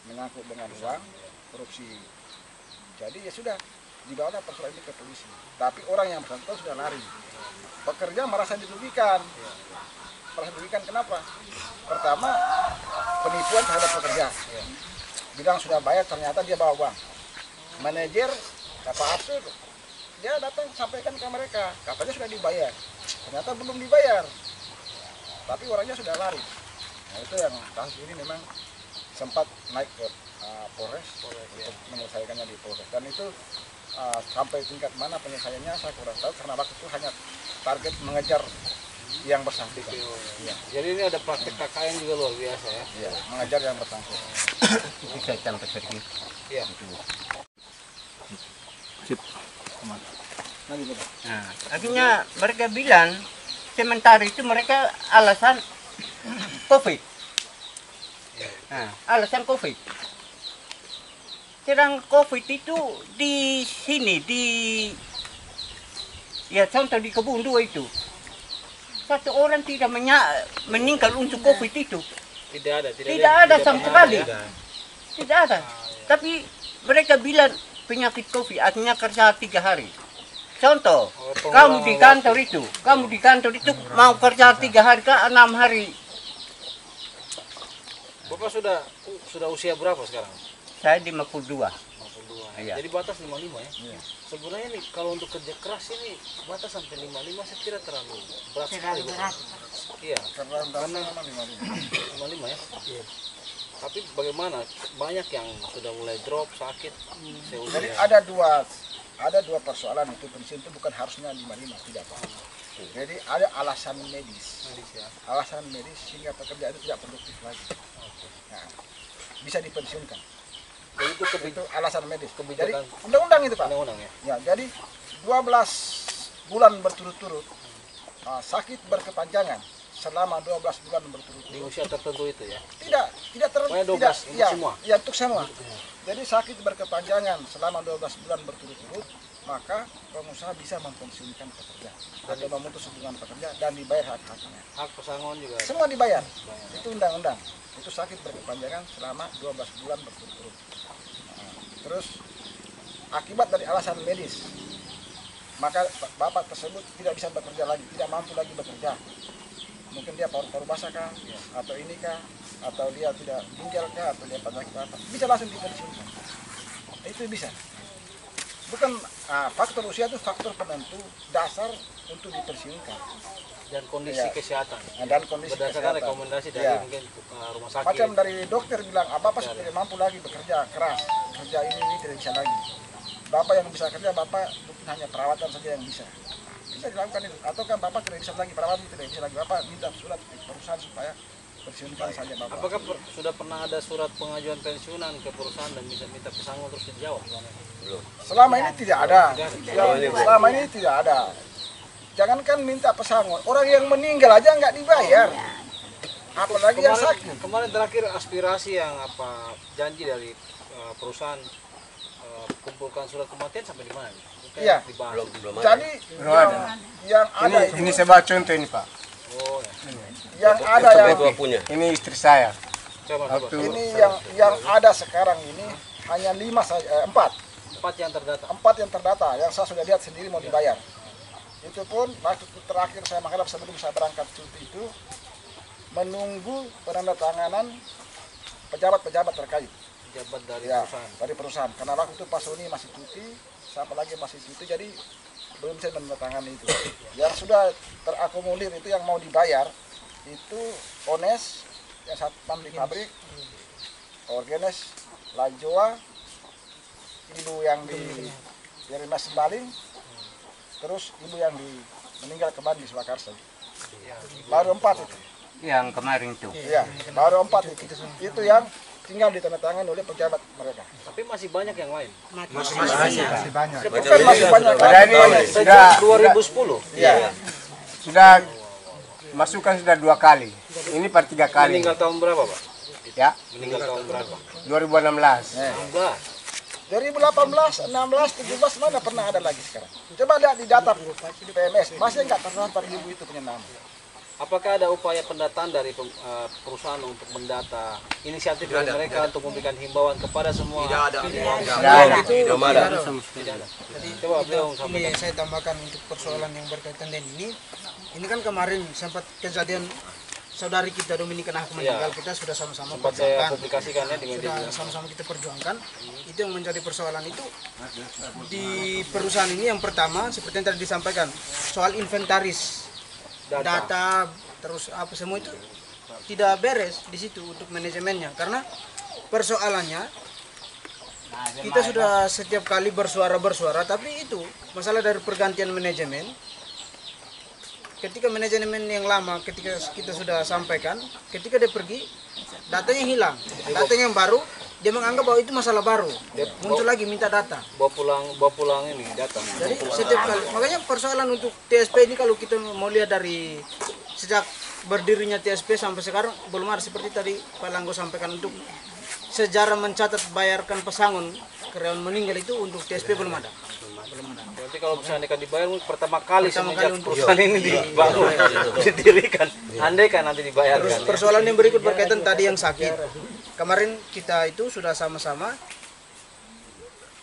menyangkut dengan uang, korupsi. Jadi ya sudah, dibawa persoalan ini ke polisi. Tapi orang yang bersangkutan sudah lari. Pekerja merasa dirugikan. Merasa dirugikan kenapa? Pertama, penipuan terhadap pekerja. Bilang sudah bayar, ternyata dia bawa uang. Manajer, Pak Absul, dia datang sampaikan ke mereka, katanya sudah dibayar. Ternyata belum dibayar. Tapi orangnya sudah lari. Nah, itu yang kasus ini memang sempat naik ke Polres untuk menyelesaikannya di Polres. Dan itu sampai tingkat mana penyelesaiannya saya kurang tahu karena waktu itu hanya target mengejar yang bersangkutan. Ya. Jadi ini ada praktik KKN juga luar biasa ya? Ya, mengejar yang bersangkutan. Bisa sampai pergi. Iya. Nah, akhirnya mereka bilang sementara itu mereka alasan COVID. Nah, alasan COVID. Sedang COVID itu di sini contoh di Kebun 2 itu. Satu orang tidak meninggal untuk COVID itu. Tidak ada sama sekali. Tidak ada. Tapi mereka bilang penyakit COVID artinya kerja 3 hari. Contoh, kamu di kantor itu mau kerja 3 hari ke 6 hari. Bapak sudah usia berapa sekarang? Saya 52. 52. Iya. Jadi batas 55 ya? Iya. Sebenarnya nih kalau untuk kerja keras ini batas sampai 55 saya kira terlalu berat sekali. Iya. Karena 55 ya? Iya. Tapi bagaimana? Banyak yang sudah mulai drop, sakit. Jadi ada dua persoalan itu pensiun itu bukan harusnya 55, tidak apa. Jadi ada alasan medis ya. Alasan medis sehingga pekerja itu tidak produktif lagi. Nah, bisa dipensiunkan. Jadi itu alasan medis. Kebijakan. Jadi undang-undang itu Pak. Undang-undang ya. Ya, jadi 12 bulan berturut-turut sakit berkepanjangan selama 12 bulan berturut-turut. Di usia tertentu itu ya? Tidak Pokoknya 12 untuk semua? Ya, untuk semua. Jadi sakit berkepanjangan selama 12 bulan berturut-turut, maka pengusaha bisa mempensiunkan pekerja atau memutus hubungan pekerja dan dibayar hak-haknya. Hak pesangon juga? Semua dibayar. Itu undang-undang. Itu sakit berkepanjangan selama 12 bulan berturut-turut. Terus akibat dari alasan medis, maka bapak tersebut tidak bisa bekerja lagi, tidak mampu lagi bekerja. Mungkin dia paru-paru basah kah, atau ini kah, atau dia tidak ginjal kah, atau dia penyakit apa, bisa langsung dipensiunkan. Itu bisa. Bukan faktor usia itu faktor penentu dasar untuk dipensiunkan. Dan kondisi kesehatan. Dan kondisi berdasarkan kesehatan. rekomendasi dari mungkin rumah sakit. Macam dari dokter bilang, bapak sudah tidak mampu lagi bekerja keras, kerja ini tidak bisa lagi. Bapak yang bisa kerja, bapak mungkin hanya perawatan saja yang bisa. bisa dilakukan itu. Atau kan Bapak tidak bisa lagi, para Bapak tidak bisa lagi, Bapak minta surat perusahaan supaya pensiunkan saja Bapak. Apakah sudah pernah ada surat pengajuan pensiunan ke perusahaan dan bisa minta pesangon terus dijawab? Belum. Selama ini tidak ada. Selama ini tidak ada. Jangankan minta pesangon, orang yang meninggal aja nggak dibayar. Apalagi yang sakit. Kemarin terakhir aspirasi yang janji dari perusahaan kumpulkan surat kematian sampai di mana? Iya. Belum ada. Jadi yang ada Ini saya bawa contoh ini Pak. Oh ya. yang ada yang Ketua punya. Ini istri saya. Coba. ini yang ada sekarang ini hanya 4 4 yang terdata. 4 yang terdata yang saya sudah lihat sendiri mau dibayar. Itu pun waktu terakhir saya menghadap sebelum saya berangkat cuti itu menunggu penandatanganan pejabat-pejabat terkait. Pejabat dari Ya, perusahaan. dari perusahaan. Karena waktu itu Pak Sony masih cuti, siapa lagi masih cuti, jadi belum bisa menandatangani itu. Yang sudah terakomodir itu yang mau dibayar itu Ones yang satpam di pabrik, Orgenes, Lajoa, ibu yang di Rimas Baling, terus ibu yang meninggal kemarin di Surakarta. Baru 4 itu. Yang kemarin tuh. Iya, baru 4 itu. Itu yang tinggal ditandatangani oleh pejabat mereka. Tapi masih banyak yang lain. Masih banyak. Bukan masih banyak. Padahal ini sudah 2010. Iya. sudah masukkan sudah 2 kali. Ini per 3 kali. Meninggal tahun berapa, Pak? Ya, Meninggal tahun berapa? 2016. 16. 2018, 16, 17 mana pernah ada lagi sekarang. Coba lihat di data PMS, masih nggak terdaftar ibu itu punya nama. Apakah ada upaya pendataan dari perusahaan untuk mendata inisiatif dari mereka untuk memberikan himbauan kepada semua? Tidak ada. Belum ada. Tidak ada. Coba beliau sampaikan. Ini saya tambahkan untuk persoalan yang berkaitan dengan ini kan kemarin sempat kejadian saudari kita Dominika Nahak meninggal, kita sudah sama-sama Sempat saya perjuangkan, publikasikan ya di media. sudah sama-sama kita perjuangkan. Itu yang menjadi persoalan itu di perusahaan ini yang pertama seperti yang tadi disampaikan soal inventaris data terus apa semua itu tidak beres di situ untuk manajemennya, karena persoalannya kita sudah setiap kali bersuara tapi itu masalah dari pergantian manajemen. Ketika manajemen yang lama ketika kita sudah sampaikan, ketika dia pergi datanya hilang, datanya yang baru dia menganggap bahwa itu masalah baru, muncul lagi minta data. Bawa pulang ini data. Jadi setiap kali, makanya persoalan untuk TSP ini kalau kita mau lihat dari sejak berdirinya TSP sampai sekarang belum ada seperti tadi Pak Langgo sampaikan untuk sejarah mencatat bayarkan pesangon karyawan meninggal itu untuk TSP belum ada. Berarti kalau misalnya akan dibayar pertama kali semenjak untuk perusahaan ini dibangun, didirikan. Andai kan nanti dibayarkan. Terus persoalan yang berikut berkaitan tadi yang sakit. Kemarin kita itu sudah sama-sama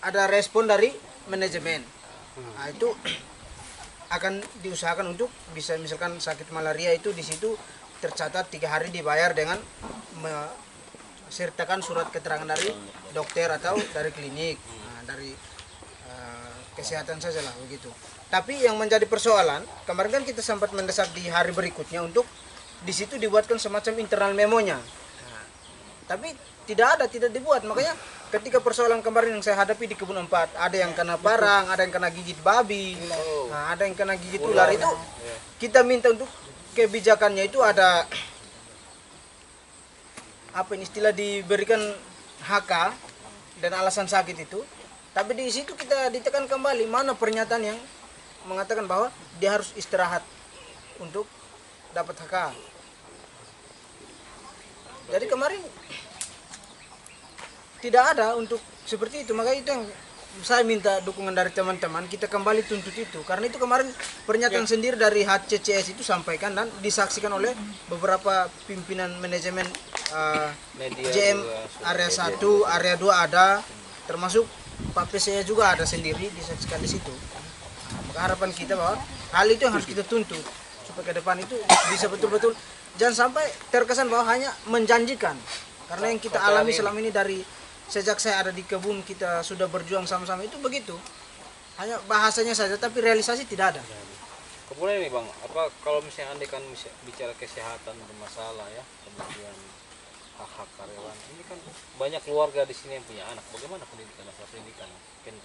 ada respon dari manajemen. Nah, itu akan diusahakan untuk bisa misalkan sakit malaria itu di situ tercatat 3 hari dibayar dengan sertakan surat keterangan dari dokter atau dari klinik, dari kesehatan saja lah begitu. Tapi yang menjadi persoalan kemarin kan kita sempat mendesak di hari berikutnya untuk di situ dibuatkan semacam internal memonya. Tapi tidak dibuat. Makanya ketika persoalan kemarin yang saya hadapi di Kebun 4, ada yang kena parang, ada yang kena gigit babi, ada yang kena gigit ular, itu kita minta untuk kebijakannya itu ada apa ini istilah diberikan HK dan alasan sakit itu. Tapi di situ kita ditekan kembali mana pernyataan yang mengatakan bahwa dia harus istirahat untuk dapat HK. Jadi kemarin tidak ada untuk seperti itu, makanya itu yang saya minta dukungan dari teman-teman, kita kembali tuntut itu, karena itu kemarin pernyataan sendiri dari HCCS itu sampaikan dan disaksikan oleh beberapa pimpinan manajemen JM area 1, area 2 ada, termasuk Pak PCE juga ada sendiri disaksikan di situ. Maka harapan kita bahwa hal itu yang harus kita tuntut supaya ke depan itu bisa betul-betul jangan sampai terkesan bahwa hanya menjanjikan, karena yang kita alami selama ini dari sejak saya ada di kebun kita sudah berjuang sama-sama itu begitu, hanya bahasanya saja tapi realisasi tidak ada. Kemudian ini Bang, apa kalau misalnya Anda kan bicara kesehatan bermasalah ya, kemudian hak-hak karyawan, ini kan banyak keluarga di sini yang punya anak, bagaimana pendidikan masalah pendidikan? Mungkin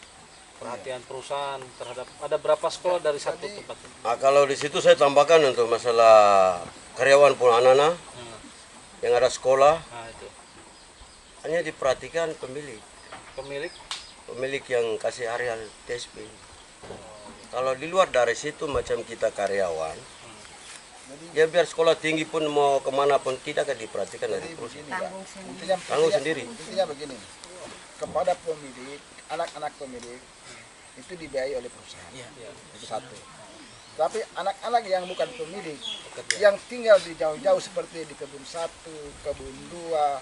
perhatian perusahaan terhadap ada berapa sekolah dari satu tempat? Nah, kalau di situ saya tambahkan untuk masalah karyawan pun anak-anak yang ada sekolah, Nah, itu. hanya diperhatikan pemilik Pemilik yang kasih area TSP. Kalau di luar dari situ macam kita karyawan, ya biar sekolah tinggi pun mau kemana pun tidak akan diperhatikan dari perusahaan. Tanggung sendiri. Intinya begini, kepada pemilik, anak-anak pemilik itu dibiayai oleh perusahaan. Itu satu. Tapi anak-anak yang bukan pemilik, yang tinggal di jauh-jauh seperti di kebun 1, kebun 2,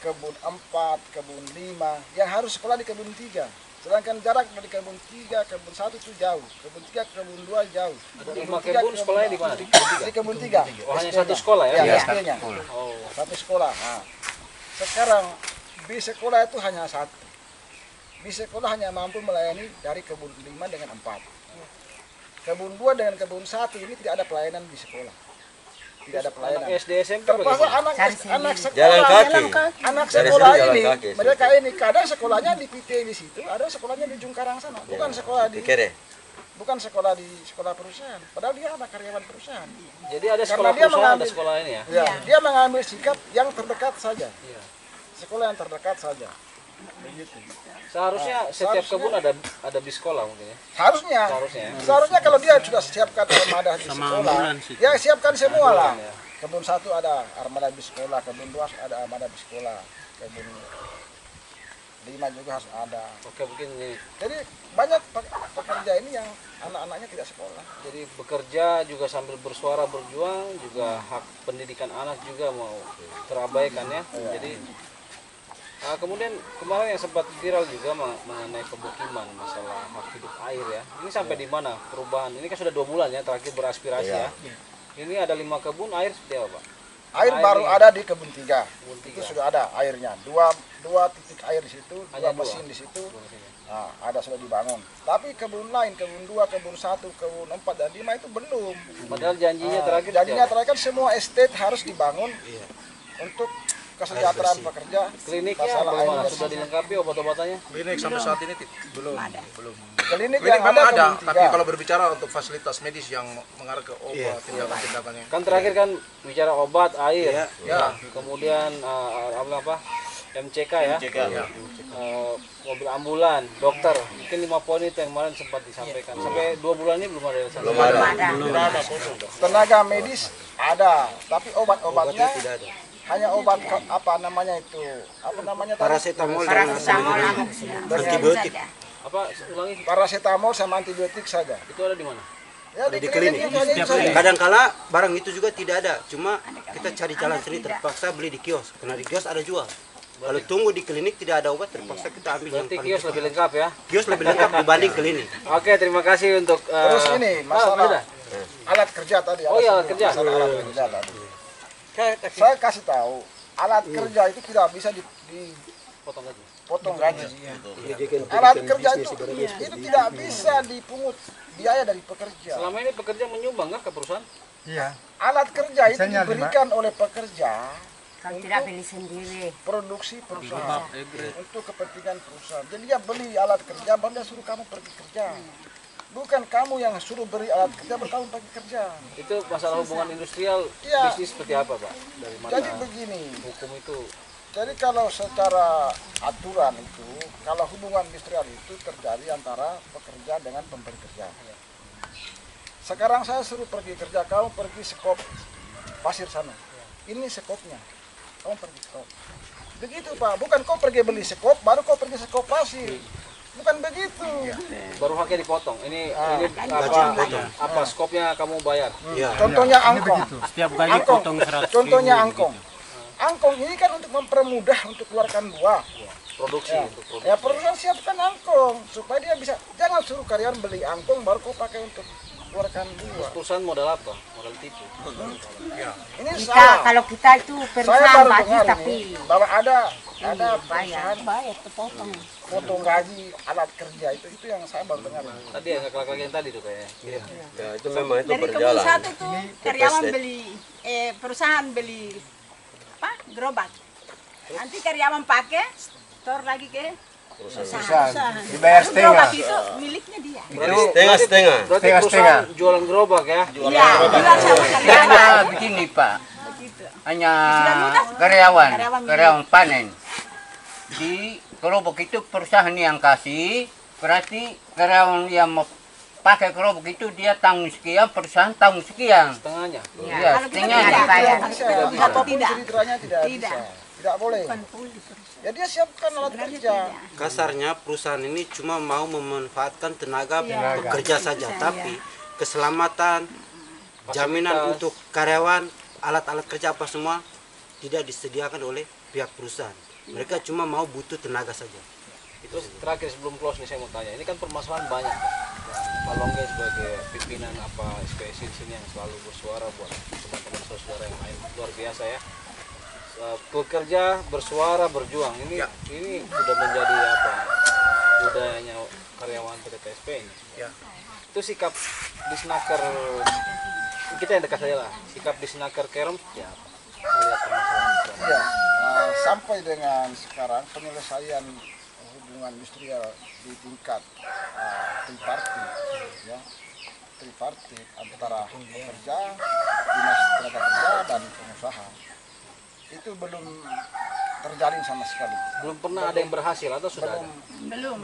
kebun 4, kebun 5, yang harus sekolah di kebun 3. Sedangkan jarak dari kebun 3, kebun 1 itu jauh, kebun 3, kebun 2 jauh. kebun sekolahnya di mana? Di kebun 3. Oh, hanya satu sekolah ya? Ya, SD-nya. Oh. Satu sekolah. Nah, sekarang bis sekolah itu hanya satu. Bis sekolah hanya mampu melayani dari kebun 5 dengan 4. Kebun 2 dengan kebun 1 ini tidak ada pelayanan di sekolah. Tidak ada pelayanan. Anak SD SMP Terpaksa bagaimana? anak sekolah, Jalan kaki. anak Dari sekolah sini jalan ini, kaki, mereka ini kadang sekolahnya di PT di situ, ada sekolahnya di Jungkarang sana, bukan sekolah di Pikir ya? bukan sekolah di sekolah perusahaan. Padahal dia anak karyawan perusahaan. Jadi ada Karena sekolah dia perusahaan, ada mengambil- sekolah ini ya? Ya, dia mengambil sikap yang terdekat saja. Iya. Sekolah yang terdekat saja. Begitu. Seharusnya setiap kebun ada bis sekolah mungkin ya? Harusnya. Seharusnya. Seharusnya kalau dia sudah siapkan armada di sekolah, ya siapkan semua lah. Kebun 1 ada armada di sekolah, kebun 2 ada armada di sekolah, kebun 5 juga harus ada. Oke, mungkin ini. Jadi banyak pekerja ini yang anak-anaknya tidak sekolah. Jadi bekerja juga sambil bersuara berjuang, juga hak pendidikan anak juga mau terabaikan ya. Jadi kemudian kemarin yang sempat viral juga mengenai pemukiman masalah hak hidup air ya. Ini sampai di mana perubahan? Ini kan sudah 2 bulan ya terakhir beraspirasi ya. Ini ada 5 kebun, air seperti apa Pak? Air baru ada di kebun 3. Itu 3. sudah ada airnya. Dua titik air di situ, Hanya 2 mesin di situ. Nah, ada sudah dibangun. Tapi kebun lain, kebun 2, kebun 1, kebun 4 dan 5 itu belum. Padahal janjinya terakhir. Janjinya terakhir kan semua estate harus dibangun untuk kesejahteraan pekerja. Kliniknya masalah bagaimana? air Sudah dilengkapi obat-obatannya? Klinik sampai saat ini belum. Klinik Klinik yang memang ada ada, kebun tapi 3. kalau berbicara untuk fasilitas medis yang mengarah ke obat, tindakan-tindakannya. Kan terakhir kan bicara obat, air, Ya. kemudian apa MCK ya, mobil ambulan, dokter. Mungkin 5 poin itu yang kemarin sempat disampaikan. Sampai 2 bulan ini belum ada yang Belum ada. Tenaga medis ada, tapi obat-obatnya hanya obat apa namanya itu? Apa namanya tadi? Paracetamol dan antibiotik. Apa ulangi? Paracetamol sama antibiotik saja. Itu ada di mana? Ya Di klinik. itu hanya itu saja. Kadangkala barang itu juga tidak ada, cuma kita cari jalan sendiri, terpaksa beli di kios. Karena di kios ada jual. Kalau tunggu di klinik tidak ada obat, terpaksa kita ambil yang Berarti paling kios lebih lengkap ya. kios lebih lengkap dibanding klinik. Oke, terima kasih untuk Terus ini masalah sudah. alat kerja tadi. Oh iya, alat kerja. Masalah alat kerja tadi. Saya kasih tahu, alat kerja itu tidak bisa Potong gaji. gaji. Alat kerja itu tidak bisa dipungut biaya dari pekerja. Selama ini pekerja menyumbang nggak ke perusahaan? Iya. Alat kerja itu diberikan oleh pekerja Kalau tidak beli sendiri. produksi perusahaan untuk kepentingan perusahaan. Jadi dia beli alat kerja, baru dia suruh kamu pergi kerja. Bukan kamu yang suruh beri alat kerja, baru kamu pergi kerja. Itu masalah hubungan industrial, Iya. bisnis seperti apa Pak? Dari mana Jadi begini, hukum itu? jadi kalau secara aturan itu, kalau hubungan industrial itu terjadi antara pekerja dengan pemberi kerja. Sekarang saya suruh pergi kerja, kamu pergi sekop pasir sana. Ini sekopnya, kamu pergi sekop. Begitu Pak, bukan kau pergi beli sekop, baru kau pergi sekop pasir. Bukan begitu. Baru haknya dipotong. Ini apa skopnya kamu bayar? Contohnya angkong. Setiap kali Angkong. potong 100 Contohnya angkong. Angkong ini kan untuk mempermudah untuk keluarkan buah. Produksi Ya. untuk produksi. Ya perusahaan siapkan angkong supaya dia bisa. Jangan suruh karyawan beli angkong baru kau pakai untuk keluarkan buah. Perusahaan modal apa? Modal tipu. Ini Kita salah. kalau kita itu Saya perusahaan baru baju dengar tapi ini bahwa ada bayar. perusahaan potong gaji alat kerja itu yang saya baru dengar. Tadi yang laki-laki yang tadi tuh kayaknya. Ya, itu memang itu Dari kebun berjalan. 1 tuh karyawan beli perusahaan beli gerobak. Nanti karyawan pakai, tor lagi ke Perusahaan. Dibayar setengah. Gerobak itu miliknya dia. Itu Setengah-setengah. Berarti Setengah-setengah. perusahaan jualan gerobak ya? Iya, jual sama karyawan. Karena begini Pak, hanya karyawan panen. Di gerobak itu perusahaan yang kasih, berarti karyawan yang mau pakai gerobak itu dia tanggung sekian, perusahaan tanggung sekian. Setengahnya. Iya, Kalau kita setengahnya. tidak bayar. Apapun Tidak. ceritanya tidak Tidak. bisa. Tidak boleh. Ya dia siapkan alat kerja. Kasarnya perusahaan ini cuma mau memanfaatkan tenaga pekerja saja, tapi keselamatan, jaminan untuk karyawan, alat-alat kerja apa semua tidak disediakan oleh pihak perusahaan. Mereka cuma mau butuh tenaga saja. Itu terakhir sebelum close nih saya mau tanya. Ini kan permasalahan banyak, Pak. Pak Longge sebagai pimpinan SPSI di sini yang selalu bersuara buat teman-teman saudara yang lain, luar biasa ya. Pekerja bersuara berjuang ini sudah menjadi budayanya karyawan PT TSP ini. Ya. Itu sikap Disnaker kita yang dekat saja lah. Sikap Disnaker Kerem ya melihat permasalahan ini. Ya, sampai dengan sekarang penyelesaian hubungan industrial di tingkat tripartit, ya, tripartit antara pekerja, dinas tenaga kerja dan pengusaha itu belum terjalin sama sekali. Belum pernah ada yang berhasil atau sudah ada? Belum.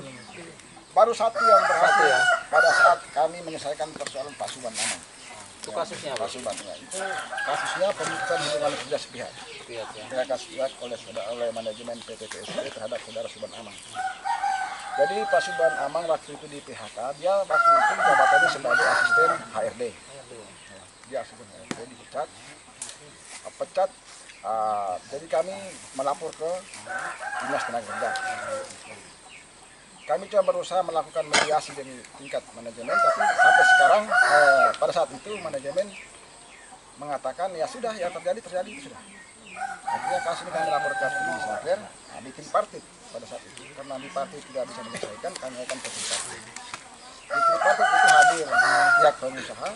Baru satu yang berhasil ya? pada saat kami menyelesaikan persoalan Pak Suban Aman. Itu kasusnya apa? Pak Suban, ya. Itu kasusnya pemutusan hubungan kerja sepihak. Lihat ya. PHK sepihak oleh manajemen PT TSP terhadap saudara Suban Amang. Jadi Pak Suban Amang waktu itu di PHK, dia waktu itu jabatannya sebagai asisten HRD. Dia asisten HRD dipecat. Jadi kami melapor ke Dinas Tenaga Kerja. Kami coba berusaha melakukan mediasi dari tingkat manajemen, tapi sampai sekarang pada saat itu manajemen mengatakan ya sudah, yang terjadi itu sudah. Akhirnya kasus ini kami lapor ke Disnaker di tripartit pada saat itu, karena tripartit tidak bisa menyelesaikan, kami akan ke tripartit. Di tripartit itu hadir pihak pengusaha,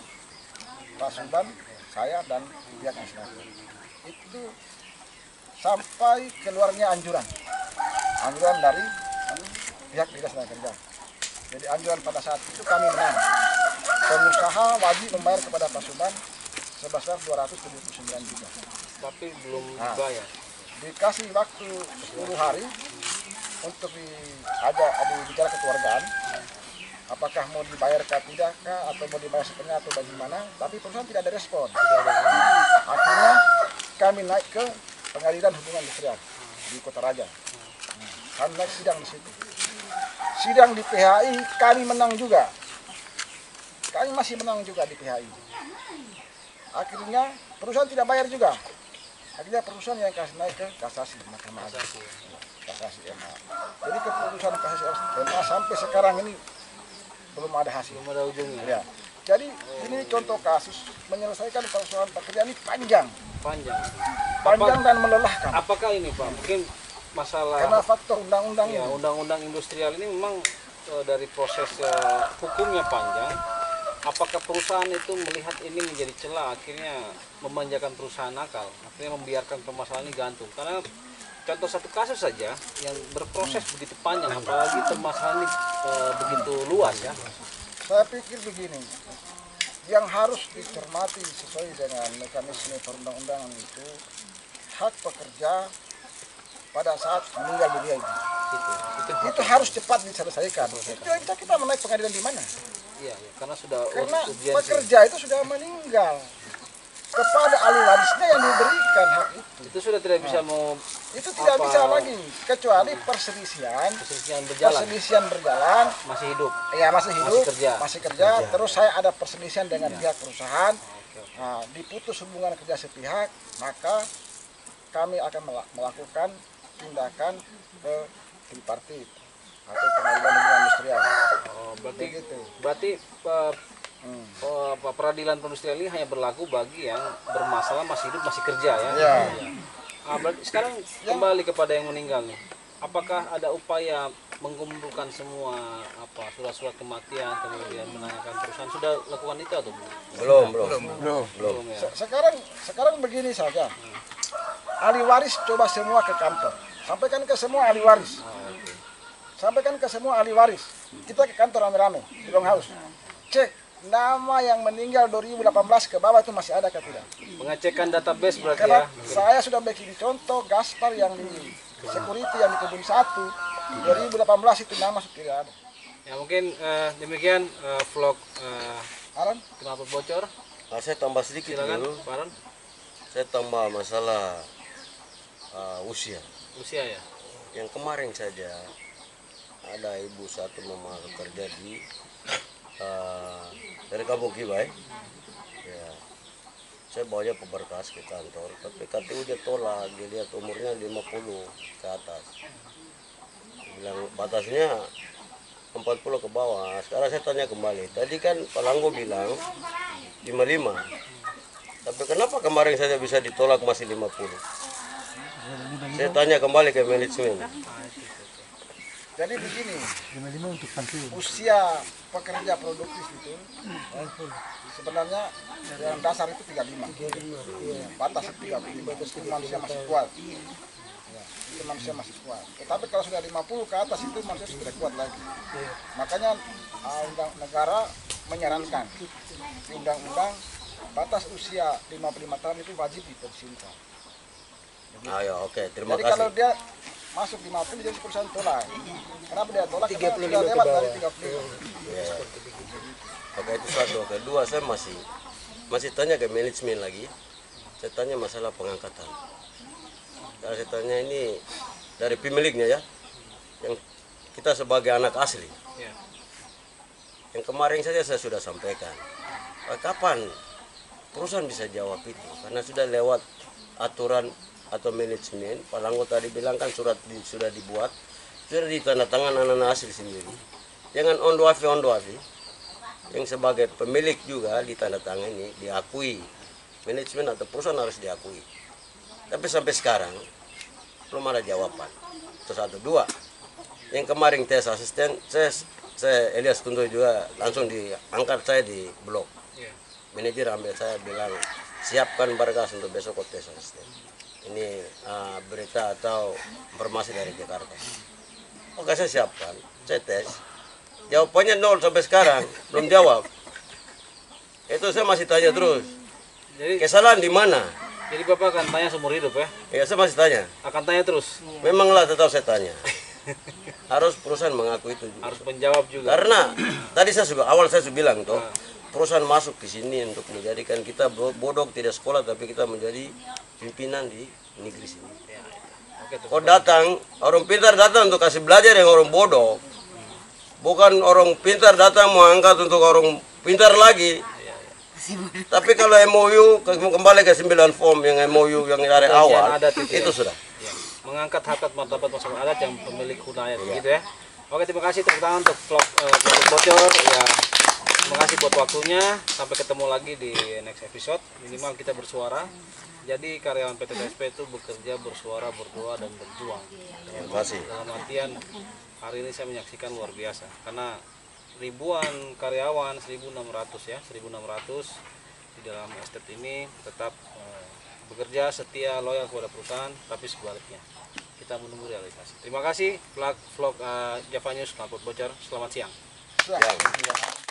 Pak Suban, saya dan pihak Disnaker. Itu sampai keluarnya anjuran dari pihak Dinas Tenaga Kerja. Jadi anjuran pada saat itu kami menang. Pengusaha wajib membayar kepada Pak Suban sebesar 279 juta. Tapi belum dibayar. Dikasih waktu 10 hari untuk bicara kekeluargaan. Apakah mau dibayar tidak atau mau dibayar setengah atau bagaimana? Tapi perusahaan tidak ada respon. Akhirnya kami naik ke Pengadilan Hubungan Industrial di Kota Raja. Kami naik sidang di situ. Sidang di PHI kami menang juga. Kami masih menang juga di PHI. Akhirnya perusahaan tidak bayar juga. Akhirnya perusahaan yang kasih naik ke kasasi Mahkamah Agung. Kasasi MA. Jadi keputusan kasasi MA sampai sekarang ini belum ada hasil. Belum ada ujungnya. Ya. Jadi ini contoh kasus menyelesaikan persoalan pekerjaan ini panjang dan melelahkan. Apakah ini Pak? Mungkin masalah karena faktor undang-undang ya, undang-undang industrial ini memang dari proses hukumnya panjang. Apakah perusahaan itu melihat ini menjadi celah, akhirnya memanjakan perusahaan nakal, akhirnya membiarkan permasalahan ini gantung? Karena contoh satu kasus saja yang berproses begitu panjang, apalagi permasalahan ini begitu luas ya. Saya pikir begini, yang harus dicermati sesuai dengan mekanisme perundang-undangan itu hak pekerja pada saat meninggal dunia itu harus cepat diselesaikan. Itu kita menaik pengadilan di mana? Iya, karena sudah pekerja itu sudah meninggal. Kepada ahli warisnya yang diberikan hak itu sudah tidak bisa itu tidak bisa lagi kecuali perselisihan berjalan masih hidup masih kerja terus saya ada perselisihan dengan pihak perusahaan. Nah, diputus hubungan kerja sepihak, maka kami akan melakukan tindakan ke tripartit atau pengadilan hubungan industrial. Berarti peradilan perindustrian ini hanya berlaku bagi yang bermasalah masih hidup masih kerja ya. Berarti sekarang kembali kepada yang meninggal nih. Apakah ada upaya mengumpulkan semua surat-surat kematian kemudian menanyakan perusahaan, sudah lakukan itu atau belum ya? Sekarang begini saja. Ahli waris coba semua ke kantor. Sampaikan ke semua ahli waris. sampaikan ke semua ahli waris. Kita ke kantor rame-rame di Longhouse. Cek nama yang meninggal 2018 ke bawah itu masih ada atau tidak. Pengecekan database berarti Karena ya. saya sudah bikin contoh Gaspar yang di security yang di Kebun 1 2018 itu nama sudah tidak ada. Ya mungkin demikian vlog Aron, Knalpot Bocor. Saya tambah sedikit Silakan, dulu. Pak Aron. Saya tambah masalah usia. Usia ya. Yang kemarin saja ada ibu satu mama kerja di dari Kampung Kibai. Ya, saya bawanya peberkas ke kantor, tapi KTU dia tolak, dia lihat umurnya 50 ke atas. Bilang batasnya 40 ke bawah. Sekarang saya tanya kembali. Tadi kan Pak Langgo bilang 55. Tapi kenapa kemarin saja bisa ditolak masih 50? Saya tanya kembali ke manajemen. jadi begini, usia pekerja produktif itu sebenarnya yang dasar itu 35. Batas 35 itu manusia masih kuat. Ya, itu manusia masih kuat. Tetapi kalau sudah 50 ke atas itu manusia sudah tidak kuat lagi. Makanya undang negara menyarankan di undang-undang batas usia 55 tahun itu wajib dipensiunkan. Ayo, oke, terima Jadi kalau kasih. dia masuk 50 jadi perusahaan tolak. Kenapa dia tolak? 35 Karena sudah ke lewat bawah. dari 35. Ya. Oke, itu satu. Kedua, saya masih tanya ke manajemen lagi. Saya tanya masalah pengangkatan. Karena saya tanya ini dari pemiliknya ya, yang kita sebagai anak asli. Ya. Yang kemarin saja saya sudah sampaikan. Kapan perusahaan bisa jawab itu? Karena sudah lewat aturan atau manajemen. Pak Langgo tadi bilang kan sudah dibuat, sudah ditandatangan anak-anak asli sendiri. Jangan ondoafi. Yang sebagai pemilik juga ditandatangani, diakui. Manajemen atau perusahaan harus diakui. Tapi sampai sekarang belum ada jawaban. Itu satu. Dua, yang kemarin tes asisten, saya Elias Tunto juga langsung diangkat saya di blog. Manajer ambil saya bilang siapkan berkas untuk besok tes asisten. Ini berita atau informasi dari Jakarta. Oke, saya siapkan, saya tes. Jawabannya 0 sampai sekarang, belum jawab. Itu saya masih tanya terus. Jadi Kesalahan di mana? Jadi Bapak akan tanya seumur hidup ya? Ya, saya masih tanya. Akan tanya terus? Memanglah tetap saya tanya. Harus perusahaan mengaku itu juga. Harus menjawab juga. Karena tadi saya sudah bilang toh, perusahaan masuk ke sini untuk menjadikan kita bodoh tidak sekolah tapi kita menjadi pimpinan di negeri sini. Kau datang, orang pintar datang untuk kasih belajar yang orang bodoh. Bukan orang pintar datang mau angkat untuk orang pintar lagi. Tapi kalau MOU kembali ke 9 form yang MOU yang dari awal itu sudah. Ya. Mengangkat harkat martabat masyarakat adat yang pemilik hunayat gitu ya. Oke, terima kasih tepuk tangan untuk vlog Bocor ya. Terima kasih buat waktunya. Sampai ketemu lagi di next episode. Minimal kita bersuara. Jadi karyawan PT TSP itu bekerja, bersuara, berdoa dan berjuang. Terima kasih. Dalam artian hari ini saya menyaksikan luar biasa karena ribuan karyawan 1.600 ya, 1.600 di dalam estate ini tetap bekerja setia loyal kepada perusahaan, tapi sebaliknya kita menunggu realisasi. Terima kasih vlog Java News Knalpot Bocor. Selamat siang. Siap.